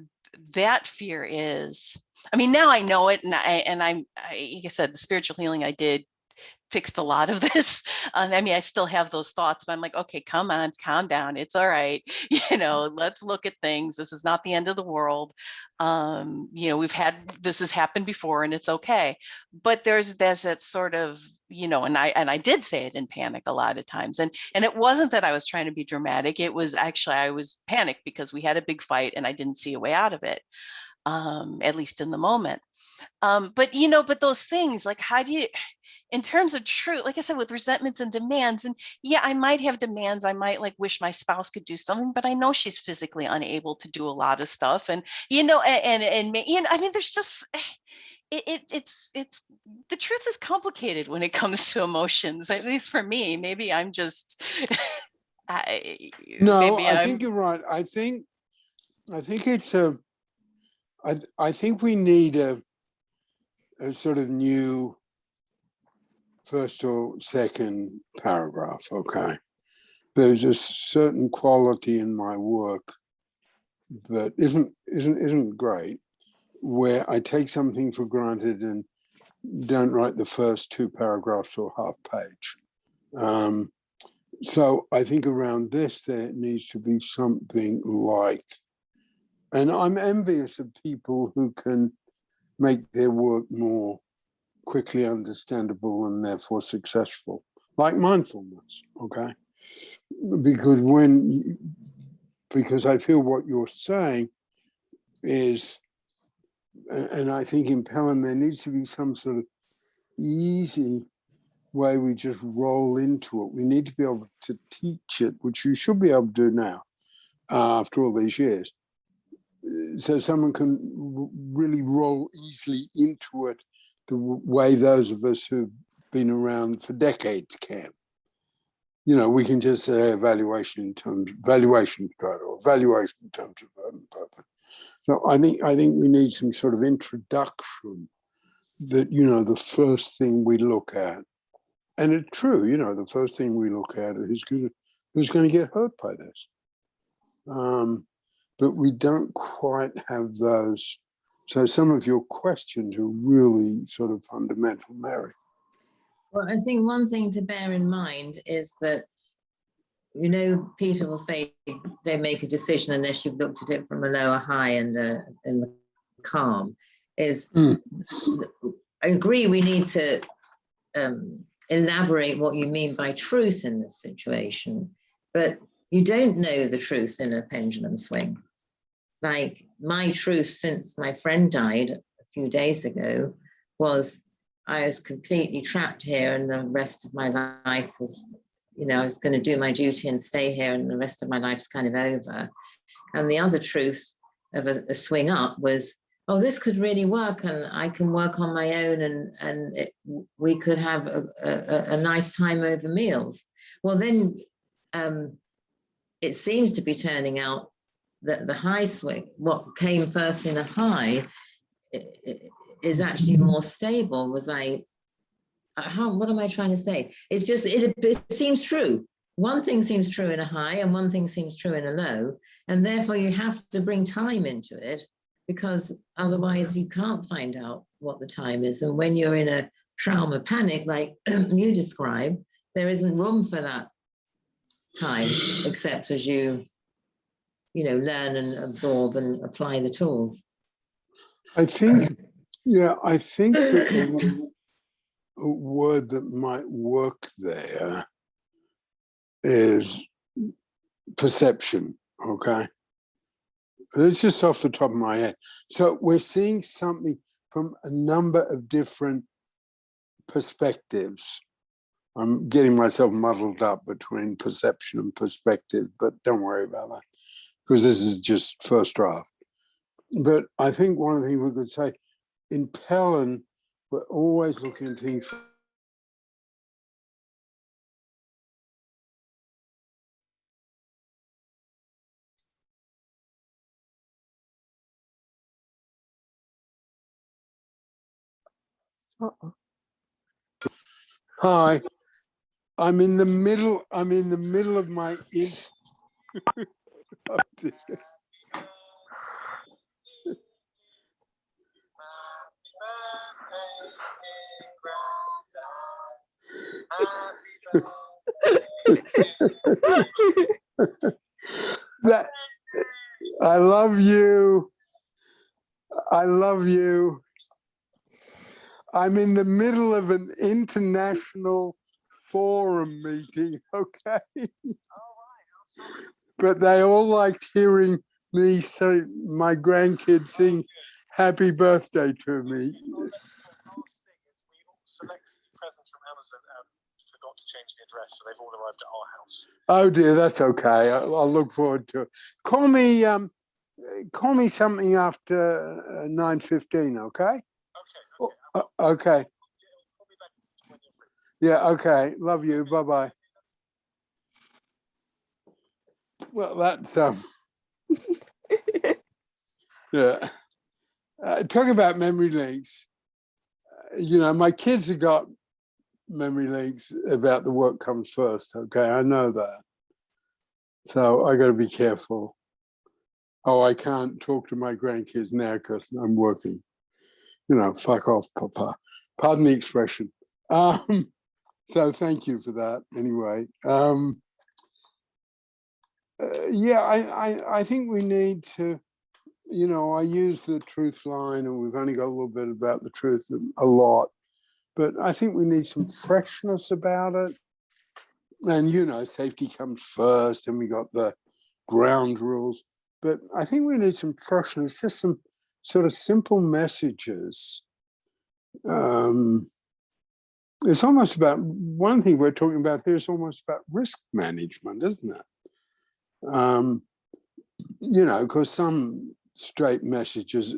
that fear is? I mean, now I know it, and like I said, the spiritual healing I did fixed a lot of this. I mean, I still have those thoughts, but I'm like, okay, come on, calm down. It's all right. You know, let's look at things. This is not the end of the world. You know, this has happened before, and it's okay. But there's that sort of, you know, and I did say it in panic a lot of times. And it wasn't that I was trying to be dramatic. It was actually, I was panicked because we had a big fight and I didn't see a way out of it, at least in the moment. But, you know, but those things, like, how do you, in terms of truth, like I said, with resentments and demands, and yeah, I might have demands. I might like wish my spouse could do something, but I know she's physically unable to do a lot of stuff. And, you know, and you know, I mean, there's just, it's the truth is complicated when it comes to emotions, at least for me. Maybe I'm just, No, I think you're right. I think it's I think we need a sort of new first or second paragraph, okay? There's a certain quality in my work that isn't great, where I take something for granted and don't write the first two paragraphs or half page. So I think around this, there needs to be something like, and I'm envious of people who can make their work more quickly understandable and therefore successful, like mindfulness, okay? Because when because I feel what you're saying is, and I think in Pellin there needs to be some sort of easy way we just roll into it. We need to be able to teach it, which you should be able to do now after all these years. So someone can really roll easily into it the way those of us who've been around for decades can. You know, we can just say evaluation in terms of valuation strata or valuation in terms of purpose. So I think we need some sort of introduction that, you know, the first thing we look at, and it's true, you know, the first thing we look at is who's going to get hurt by this. But we don't quite have those. So some of your questions are really sort of fundamental, Mary. Well, I think one thing to bear in mind is that, you know, Peter will say they make a decision unless you've looked at it from a lower high and the calm. I agree we need to elaborate what you mean by truth in this situation, but you don't know the truth in a pendulum swing. Like my truth since my friend died a few days ago was I was completely trapped here and the rest of my life was, you know, I was going to do my duty and stay here and the rest of my life's kind of over. And the other truth of a swing up was, oh, this could really work and I can work on my own and we could have a nice time over meals. Well, then it seems to be turning out that the high swing, what came first in a high, is actually more stable. What am I trying to say? It's just, it seems true. One thing seems true in a high and one thing seems true in a low. And therefore you have to bring time into it because otherwise you can't find out what the time is. And when you're in a trauma panic, like you describe, there isn't room for that time, except as you know, learn and absorb and apply the tools. I think that a word that might work there is perception, okay? It's just off the top of my head. So we're seeing something from a number of different perspectives. I'm getting myself muddled up between perception and perspective, but don't worry about that, because this is just first draft. But I think one of the things we could say, in Pellin, we're always looking at things Hi, I'm in the middle of my oh, dear. That, I love you. I love you. I'm in the middle of an international forum meeting, okay? But they all liked hearing me say, my grandkids sing happy birthday to me. Presents from Amazon forgot to change the address, so they've all arrived at our house. Oh dear, that's okay. I'll look forward to it. Call me something after 9:15, okay? Okay. Okay. Yeah, okay. Love you. Bye-bye. Well, that's yeah. Talking about memory links, you know, my kids have got memory links about the work comes first, okay? I know that. So I got to be careful. Oh, I can't talk to my grandkids now because I'm working. You know, fuck off, Papa. Pardon the expression. So thank you for that anyway. Yeah, I think we need to, you know, I use the truth line and we've only got a little bit about the truth a lot, but I think we need some freshness about it. And, you know, safety comes first and we got the ground rules, but I think we need some freshness, just some sort of simple messages. It's almost about, one thing we're talking about here is almost about risk management, isn't it? You know, because some straight messages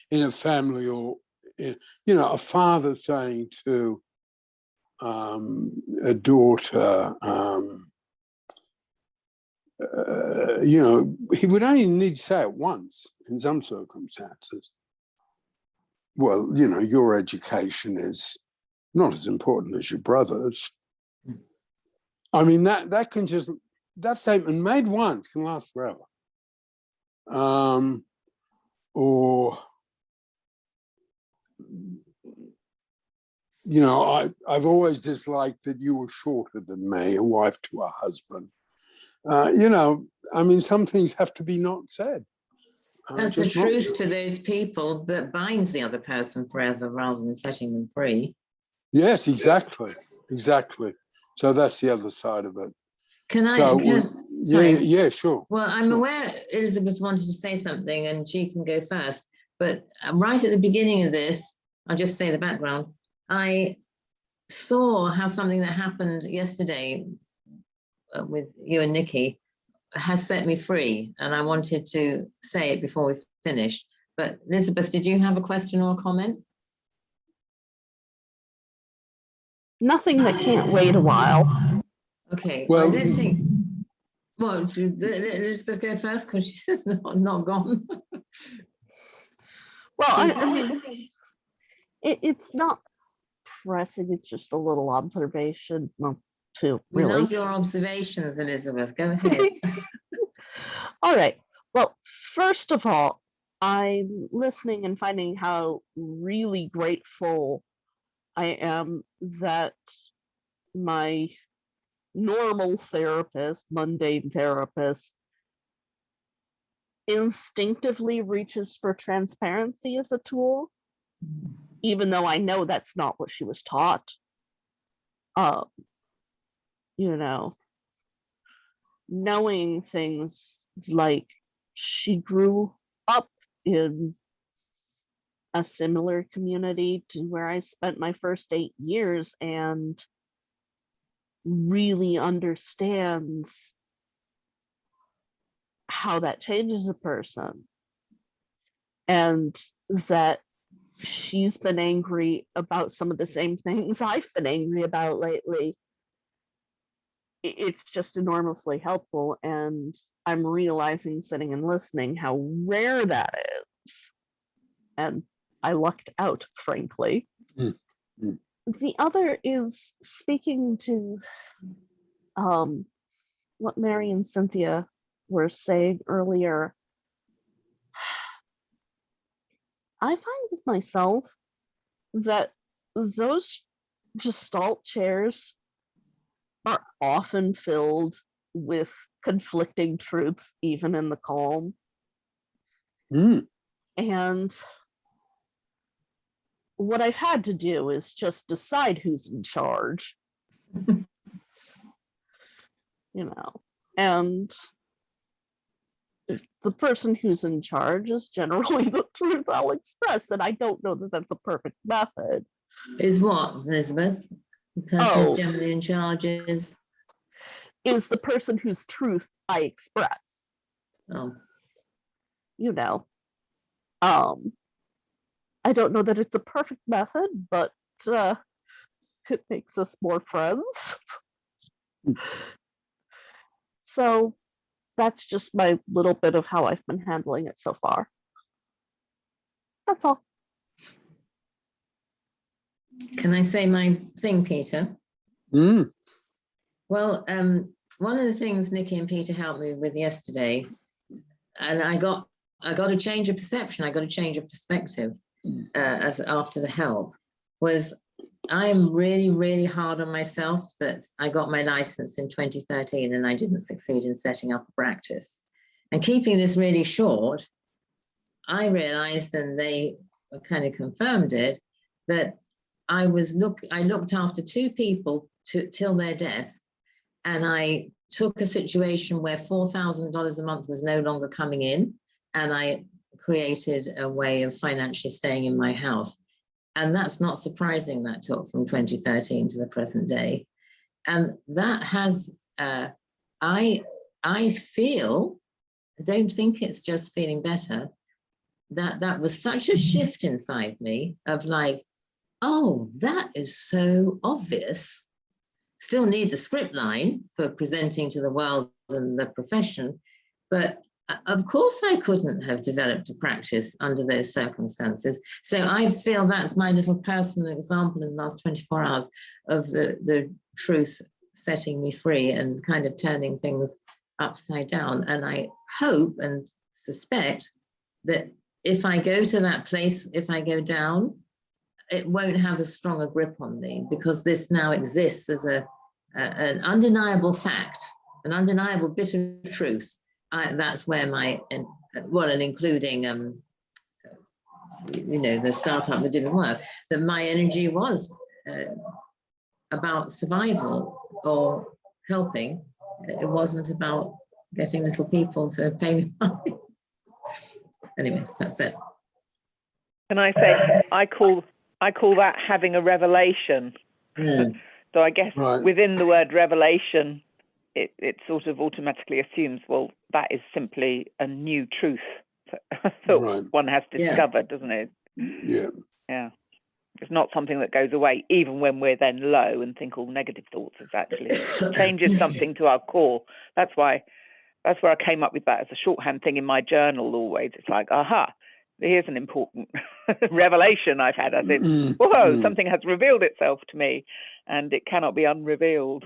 in a family, or, you know, a father saying to a daughter, you know, he would only need to say it once in some circumstances. Well, you know, your education is not as important as your brother's. I mean, that can just, that statement made once can last forever. Or, you know, I've always disliked that you were shorter than me, a wife to a husband. You know, I mean, some things have to be not said. That's the truth to those people that binds the other person forever rather than setting them free. Yes, exactly. Exactly. So that's the other side of it. Yeah, sure. Well, I'm aware Elizabeth wanted to say something and she can go first, but right at the beginning of this, I'll just say the background. I saw how something that happened yesterday with you and Nikki has set me free, and I wanted to say it before we finish. But Elizabeth, did you have a question or a comment? Nothing that can't wait a while. Okay, well, I don't think. Well, should Elizabeth go first because she's not gone. Well, I mean, it's not pressing. It's just a little observation. Well, two, really. We love your observations, Elizabeth. Go ahead. All right. Well, first of all, I'm listening and finding how really grateful I am that my normal therapist, mundane therapist, instinctively reaches for transparency as a tool, even though I know that's not what she was taught. You know, knowing things like she grew up in a similar community to where I spent my first 8 years and really understands how that changes a person, and that she's been angry about some of the same things I've been angry about lately. It's just enormously helpful, and I'm realizing, sitting and listening, how rare that is. And I lucked out, frankly. The other is speaking to what Mary and Cynthia were saying earlier. I find with myself that those Gestalt chairs are often filled with conflicting truths, even in the calm. And what I've had to do is just decide who's in charge. You know, and the person who's in charge is generally the truth I'll express, and I don't know that that's a perfect method. Is what, Elizabeth? The person who's generally in charge is the person whose truth I express. You know, I don't know that it's a perfect method, but it makes us more friends. So that's just my little bit of how I've been handling it so far. That's all. Can I say my thing, Peter? Well, one of the things Nikki and Peter helped me with yesterday, and I got a change of perception, I got a change of perspective as after the help, was I'm really, really hard on myself that I got my license in 2013 and I didn't succeed in setting up a practice. And keeping this really short, I realized, and they kind of confirmed it, that I looked after 2 people till their death, and I took a situation where $4,000 a month was no longer coming in, and I created a way of financially staying in my house. And that's not surprising, that took from 2013 to the present day. And that has, I feel, I don't think it's just feeling better, that was such a shift inside me of like, oh, that is so obvious. Still need the script line for presenting to the world and the profession, but of course I couldn't have developed a practice under those circumstances. So I feel that's my little personal example in the last 24 hours of the truth setting me free and kind of turning things upside down. And I hope and suspect that if I go to that place, if I go down, it won't have as strong a grip on me, because this now exists as an undeniable fact, an undeniable bit of truth. That's where my, well, and including, you know, the startup that didn't work, that my energy was about survival or helping. It wasn't about getting little people to pay me money. Anyway, that's it. Can I say, I call that having a revelation. Mm. So I guess Right. within the word revelation, it sort of automatically assumes, well, that is simply a new truth that Right. one has discovered, doesn't it? Yeah. Yeah. It's not something that goes away, even when we're then low and think all negative thoughts. It's actually changes something to our core. That's where I came up with that as a shorthand thing in my journal always. It's like, aha, here's an important revelation I've had. As in, whoa, something has revealed itself to me and it cannot be unrevealed.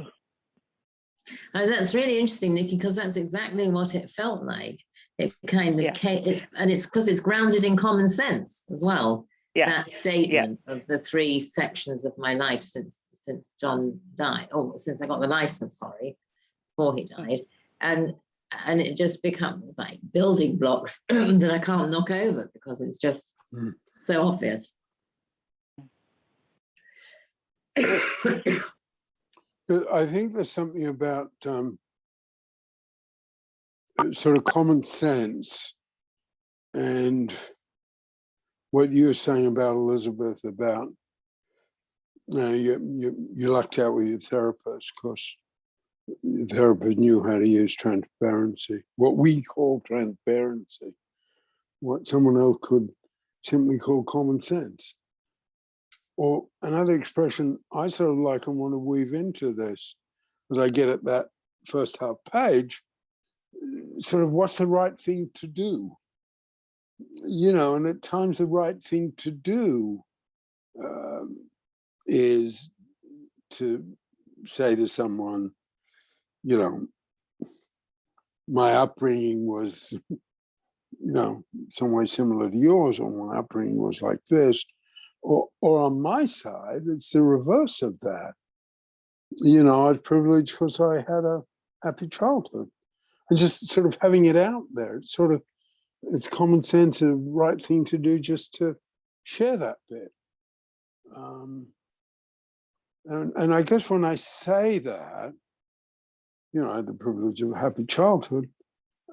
Oh, that's really interesting, Nikki, because that's exactly what it felt like. It kind of came, it's because it's grounded in common sense as well. Yeah. That statement of the 3 sections of my life since John died, or since I got the license, sorry, before he died, and it just becomes like building blocks that I can't knock over because it's just so obvious. I think there's something about sort of common sense and what you were saying about Elizabeth, about you lucked out with your therapist because the therapist knew how to use transparency, what we call transparency, what someone else could simply call common sense. Or another expression I sort of like and want to weave into this, that I get at that first half page, sort of what's the right thing to do? You know, and at times the right thing to do is to say to someone, you know, my upbringing was, you know, some way similar to yours, or my upbringing was like this. Or on my side, it's the reverse of that. You know, I was privileged because I had a happy childhood. And just sort of having it out there, it's sort of, it's common sense, a right thing to do just to share that bit. And I guess when I say that, you know, I had the privilege of a happy childhood.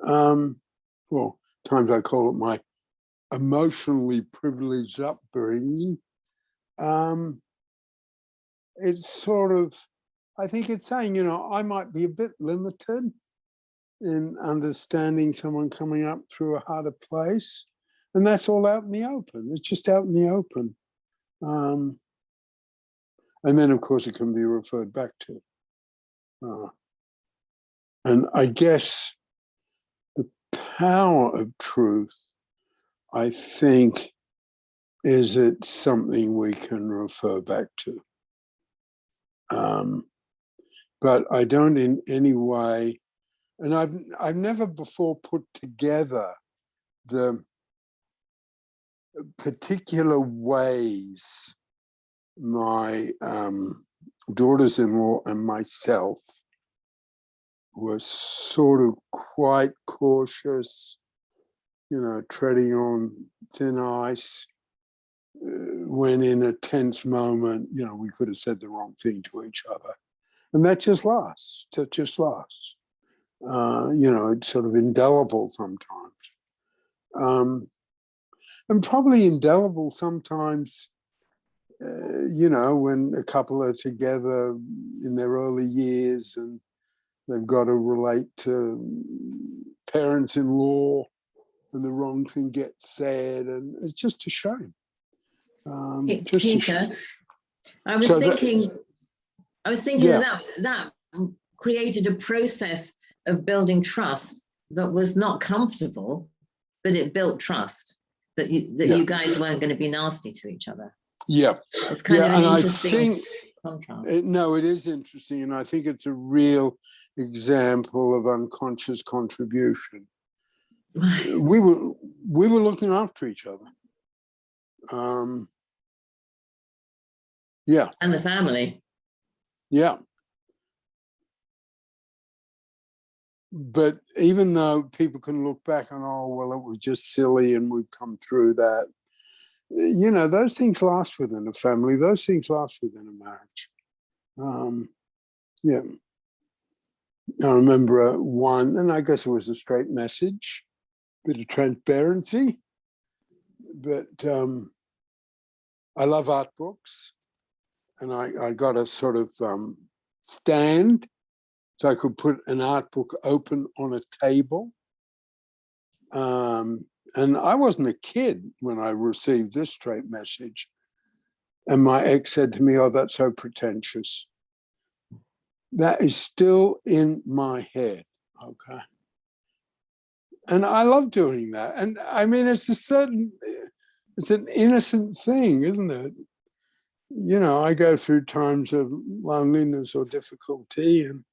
Well, times I call it my emotionally privileged upbringing. It's sort of, I think it's saying, you know, I might be a bit limited in understanding someone coming up through a harder place. And that's all out in the open. It's just out in the open. And then, of course, it can be referred back to. And I guess the power of truth, I think, is it something we can refer back to. But I don't in any way, and I've never before put together the particular ways my daughters-in-law and myself were sort of quite cautious, you know, treading on thin ice. When in a tense moment, you know, we could have said the wrong thing to each other. And that just lasts. You know, it's sort of indelible sometimes. And probably indelible sometimes, you know, when a couple are together in their early years and they've got to relate to parents-in-law and the wrong thing gets said, and it's just a shame. Peter, I was thinking that created a process of building trust that was not comfortable, but it built trust that you guys weren't going to be nasty to each other. Yeah. It's kind of an interesting contrast. No, it is interesting. And I think it's a real example of unconscious contribution. We were looking after each other. Yeah. And the family. Yeah. But even though people can look back and, oh, well, it was just silly and we've come through that, you know, those things last within a family. Those things last within a marriage. Yeah. I remember one, and I guess it was a straight message, bit of transparency, but I love art books, and I got a sort of stand so I could put an art book open on a table. And I wasn't a kid when I received this straight message. And my ex said to me, oh, that's so pretentious. That is still in my head, okay? And I love doing that. And I mean, it's an innocent thing, isn't it? You know, I go through times of loneliness or difficulty, and,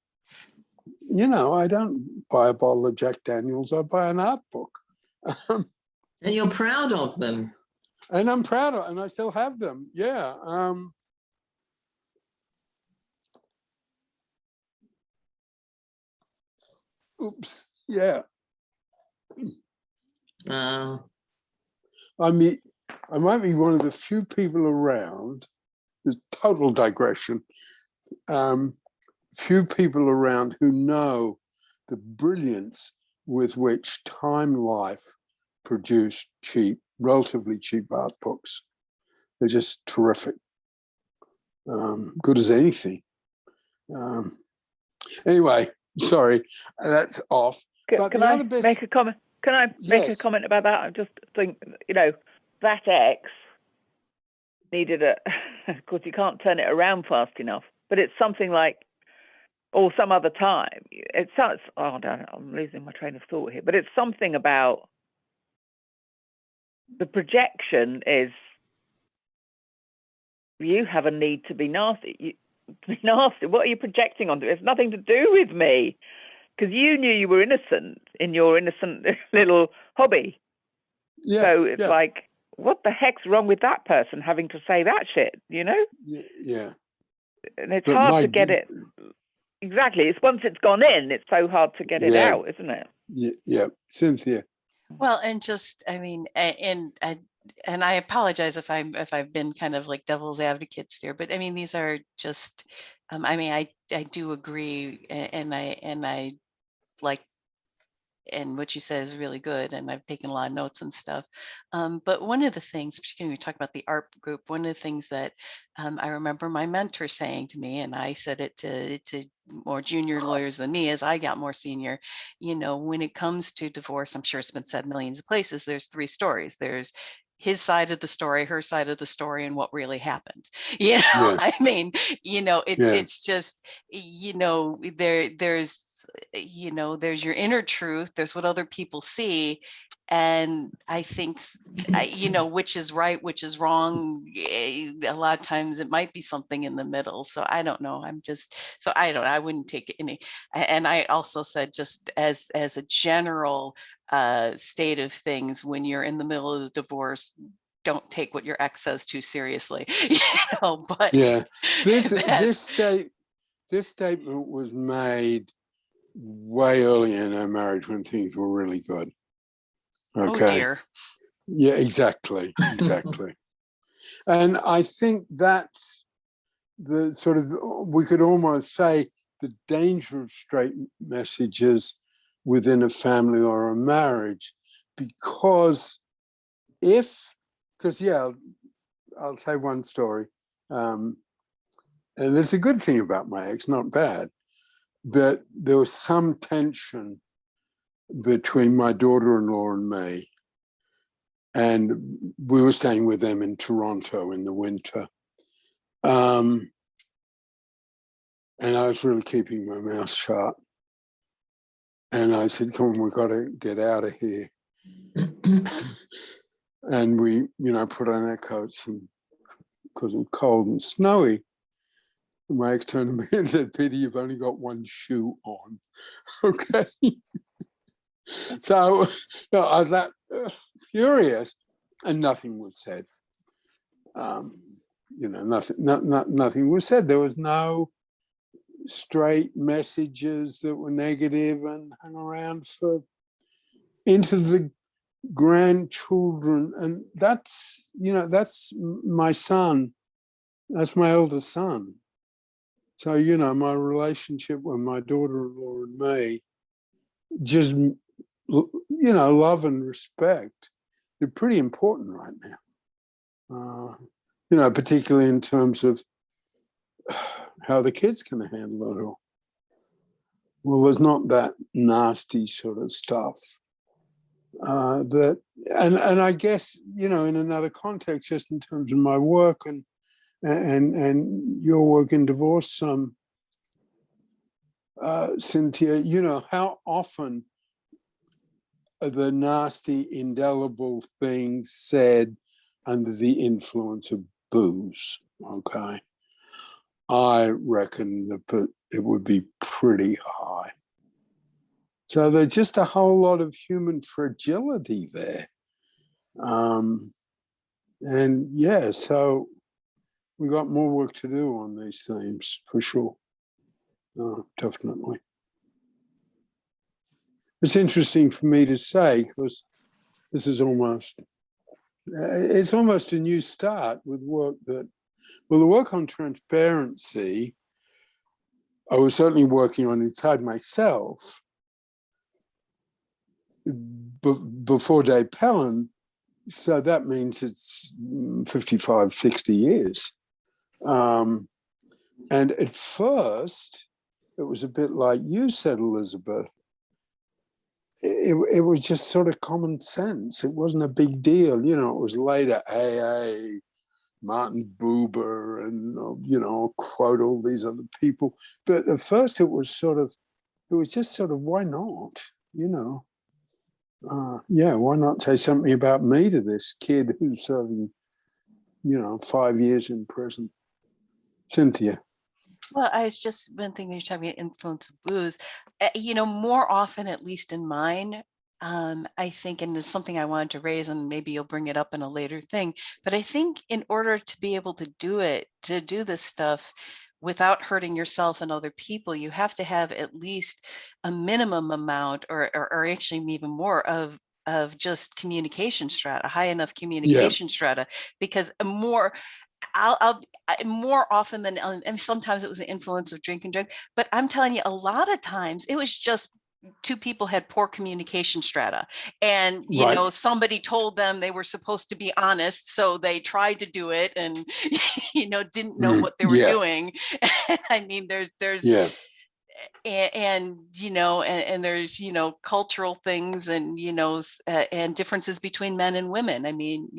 you know, I don't buy a bottle of Jack Daniels, I buy an art book. And you're proud of them. And I'm proud of, and I still have them. Yeah. Oops. Yeah. I mean, I might be one of the few people around. There's total digression. Few people around who know the brilliance with which Time Life produced relatively cheap art books. They're just terrific. Good as anything. Anyway, sorry, that's off. Can I make a comment? Can I make a comment about that? I just think, you know, that ex needed of course, you can't turn it around fast enough, but it's something like, or some other time. It sounds, oh, no, I'm losing my train of thought here, but it's something about the projection is you have a need to be nasty. What are you projecting onto? It's nothing to do with me, because you knew you were innocent in your innocent little hobby. Yeah, so it's like, what the heck's wrong with that person having to say that shit, you know? Yeah. And it's hard to get it. Exactly. It's once it's gone in, it's so hard to get it out, isn't it? Yeah. Cynthia. Well, and just, I mean, and I apologize if I've been kind of like devil's advocates here, but I mean, these are just, I mean, I do agree, and I like, and what you said is really good, and I've taken a lot of notes and stuff. But one of the things, particularly when we talk about the art group, one of the things that I remember my mentor saying to me, and I said it to more junior lawyers than me as I got more senior, you know, when it comes to divorce, I'm sure it's been said millions of places, there's three stories. There's his side of the story, her side of the story, and what really happened. You know, I mean, you know, it's just, you know, there's, you know, there's your inner truth, there's what other people see, and I think, you know, which is right, which is wrong, a lot of times it might be something in the middle. So I don't know, I wouldn't take any. And I also said, just as a general state of things, when you're in the middle of the divorce, don't take what your ex says too seriously. You know, but this statement was made way earlier in our marriage when things were really good. Okay. Oh dear. Yeah, exactly. And I think that's the sort of, we could almost say the danger of straight messages within a family or a marriage, because yeah, I'll say one story, and it's a good thing about my ex, not bad, but there was some tension between my daughter-in-law and me, and we were staying with them in Toronto in the winter. And I was really keeping my mouth shut. And I said, come on, we've got to get out of here. And we, put on our coats because it was cold and snowy. And my ex turned to me and said, Peter, you've only got one shoe on. Okay. So I was that furious, and nothing was said. Nothing was said. There was no straight messages that were negative and hung around into the grandchildren. And that's my son. That's my eldest son. So, my relationship with my daughter-in-law and me, just, love and respect, they're pretty important right now. Particularly in terms of how the kids can handle it all. Well, there's not that nasty sort of stuff and I guess, in another context, just in terms of my work and your work in divorce, Cynthia, how often are the nasty, indelible things said under the influence of booze, okay? I reckon that it would be pretty high. So there's just a whole lot of human fragility there. And yeah, so we got more work to do on these themes, for sure. Definitely. It's interesting for me to say, because this is almost a new start with work the work on transparency, I was certainly working on inside myself before David Pellin. So that means it's 55, 60 years. And at first, it was a bit like you said, Elizabeth. It was just sort of common sense. It wasn't a big deal. It was later AA, Martin Buber, and, quote all these other people. But at first it was just sort of, why not? Why not say something about me to this kid who's serving, 5 years in prison? Cynthia. Well, I was just one thing when you're talking about influence of booze, more often, at least in mine, I think, and it's something I wanted to raise, and maybe you'll bring it up in a later thing, but I think in order to be able to do this stuff without hurting yourself and other people, you have to have at least a minimum amount or actually even more of just communication strata, high enough communication strata, because I'll more often than, and sometimes it was the influence of drink, but I'm telling you, a lot of times it was just two people had poor communication strata, and somebody told them they were supposed to be honest, so they tried to do it, and didn't know what they were doing. I mean, there's and there's cultural things and and differences between men and women. I mean,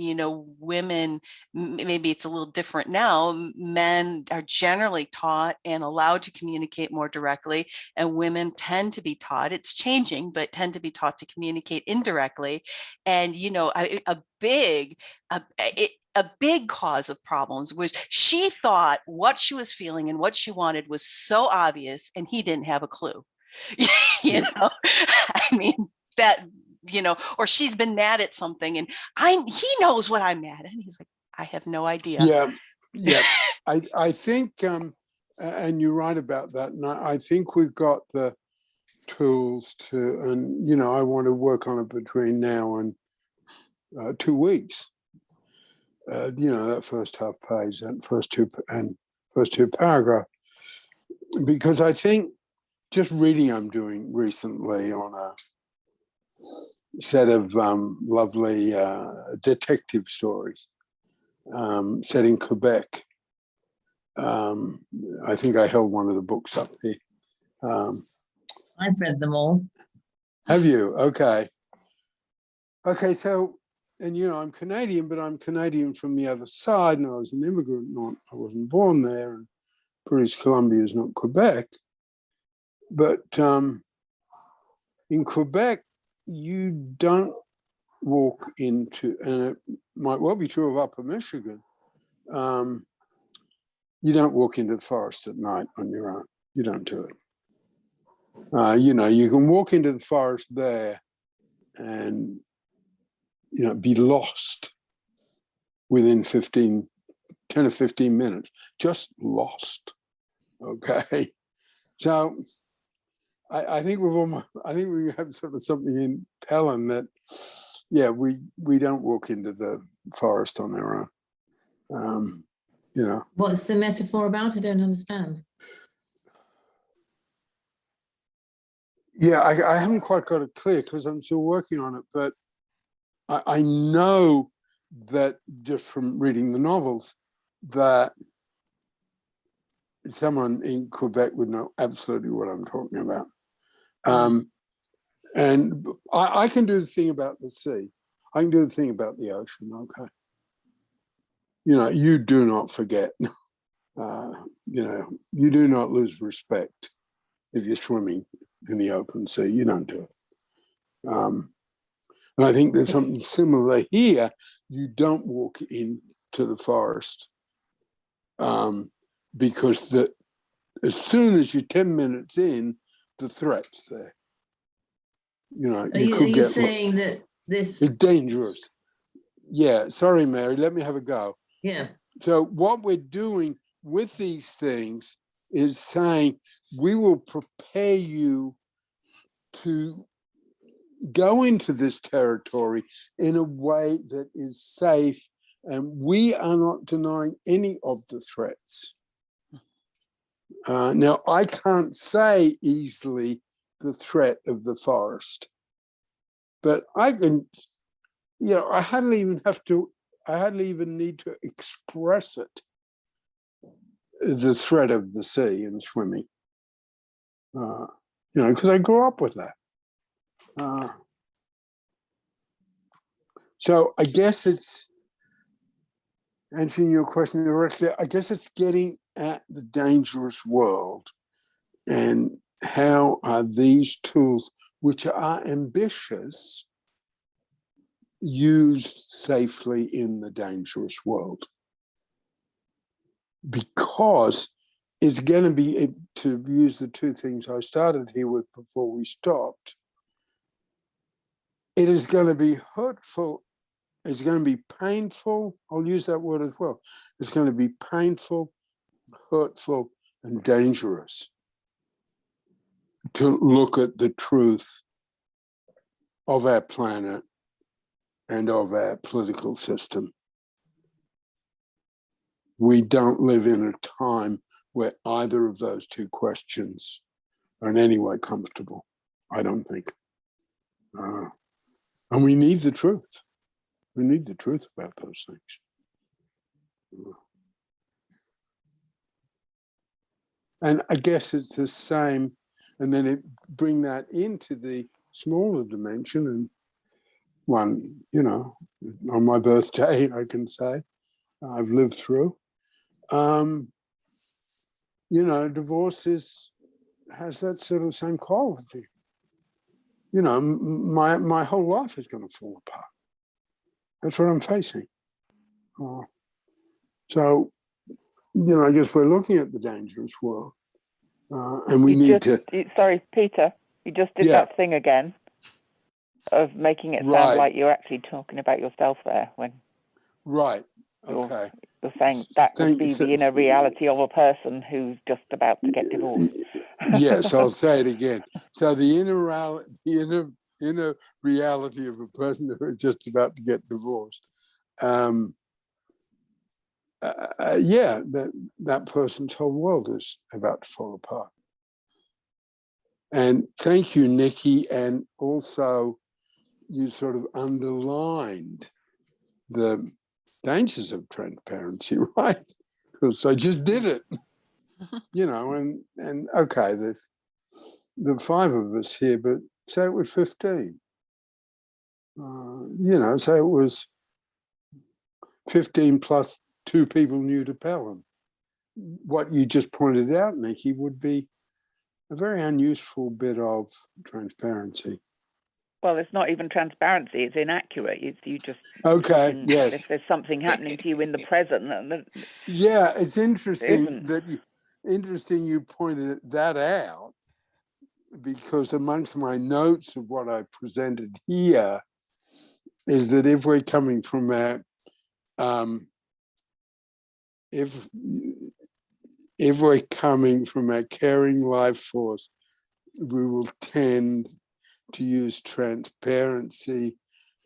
women, maybe it's a little different now. Men are generally taught and allowed to communicate more directly, and women tend to be taught, it's changing, but tend to be taught to communicate indirectly. And a big cause of problems was she thought what she was feeling and what she wanted was so obvious, and he didn't have a clue. I mean, that, or she's been mad at something and he knows what I'm mad at. And he's like, I have no idea. Yeah. I think, and you're right about that. And I think we've got the tools to, and, I want to work on it between now and 2 weeks. That first half page, that first two paragraphs. because I think just reading I'm doing recently on a set of lovely detective stories set in Quebec. I think I held one of the books up here. I've read them all. Have you? Okay. Okay, so, and you know, I'm Canadian, but I'm Canadian from the other side, and I was an immigrant, I wasn't born there, and British Columbia is not Quebec. But in Quebec, you don't walk into, and it might well be true of Upper Michigan, you don't walk into the forest at night on your own. You don't do it. You know, you can walk into the forest there and, you know, be lost within 10 or 15 minutes, just lost. Okay. So I think we have sort of something in Pellin that, yeah, we don't walk into the forest on our own. You know. What's the metaphor about? I don't understand. Yeah, I haven't quite got it clear because I'm still working on it, but I know that just from reading the novels that someone in Quebec would know absolutely what I'm talking about. And I can do the thing about the sea. I can do the thing about the ocean, okay? You know, you do not forget. You know, you do not lose respect if you're swimming in the open sea. You don't do it. And I think there's something similar here. You don't walk into the forest because as soon as you're 10 minutes in, the threat's there. You know, Are you saying that this it's dangerous? Yeah. Sorry, Mary. Let me have a go. Yeah. So what we're doing with these things is saying we will prepare you to go into this territory in a way that is safe, and we are not denying any of the threats. Now, I can't say easily the threat of the forest, but I can, you know, I hardly even need to express it, the threat of the sea and swimming, you know, because I grew up with that. So I guess it's answering your question directly. I guess it's getting at the dangerous world and how are these tools, which are ambitious, used safely in the dangerous world. Because it's going to be, to use the two things I started here with before we stopped, it is going to be hurtful. It's going to be painful. I'll use that word as well. It's going to be painful, hurtful, and dangerous to look at the truth of our planet and of our political system. We don't live in a time where either of those two questions are in any way comfortable, I don't think. And we need the truth. We need the truth about those things. And I guess it's the same, and then it bring that into the smaller dimension. And one, you know, on my birthday, I can say, I've lived through. You know, divorce has that sort of same quality. You know, my whole life is going to fall apart. That's what I'm facing. So, you know, I guess we're looking at the dangerous world, and we need to. Sorry, Peter, you just did that thing again of making it sound like you're actually talking about yourself there when. Right. Okay. You're saying that would be the inner reality of a person who's just about to get divorced. Yes, I'll say it again. So the inner reality of a person who is just about to get divorced. yeah, that person's whole world is about to fall apart. And thank you, Nikki. And also, you sort of underlined the dangers of transparency, right? Because I just did it, you know, and okay, the 5 of us here, but say it was 15. You know, say it was 15 plus 2 people new to Pellin. What you just pointed out, Nikki, would be a very unuseful bit of transparency. Well, it's not even transparency, it's inaccurate. You just okay, talking, yes. if there's something happening to you in the present. Yeah, it's interesting isn't. that you pointed that out, because amongst my notes of what I presented here is that if we're coming from a if we're coming from a caring life force, we will tend to use transparency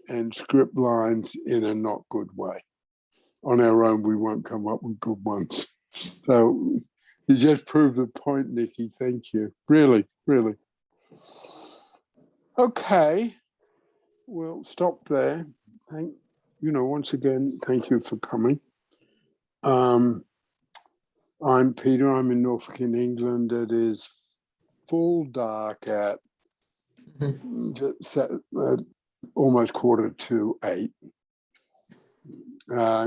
and script lines in a not good way. On our own, we won't come up with good ones. So you just proved the point, Nikki. Thank you. Really, really. Okay, we'll stop there. Once again, thank you for coming. I'm Peter. I'm in Norfolk, in England. It is full dark at almost 7:45.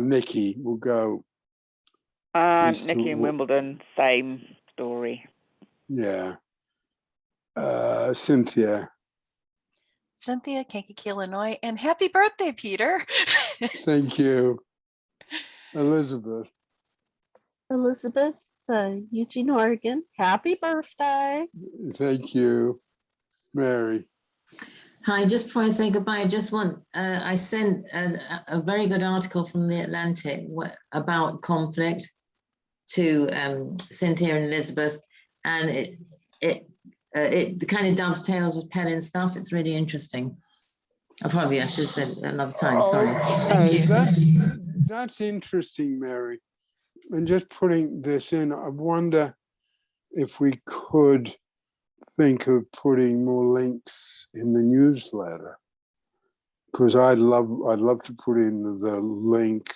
Nikki will go. Nikki in Wimbledon, same story. Yeah. Cynthia. Cynthia, Kankakee, Illinois, and happy birthday, Peter. Thank you. Elizabeth. Elizabeth, Eugene, Oregon. Happy birthday. Thank you. Mary. Hi, just before I say goodbye, I just want, I sent a very good article from The Atlantic about conflict to Cynthia and Elizabeth, and it kind of dovetails with Pellin stuff. It's really interesting. I should have said it another time, sorry. Okay, that's interesting, Mary. And just putting this in, I wonder if we could think of putting more links in the newsletter, because I'd love to put in the link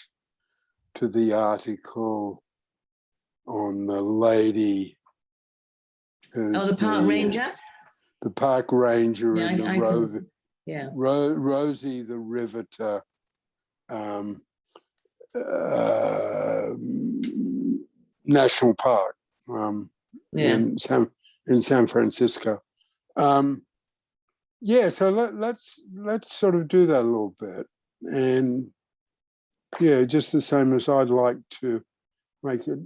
to the article on the lady who's the park ranger. The park ranger Yeah, in the rover. Yeah. Rosie the Riveter. National Park in San Francisco. So let's sort of do that a little bit, and just the same as I'd like to make it,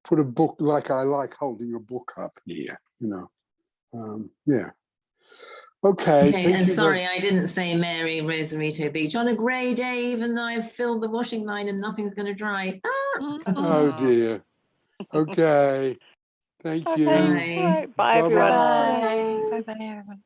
put a book, like I like holding a book up here, Okay, and sorry, I didn't say Mary Rosarito Beach on a grey day, even though I've filled the washing line and nothing's going to dry. Oh dear. Okay. Thank you. Bye. Bye, everyone. Bye. Bye, everyone.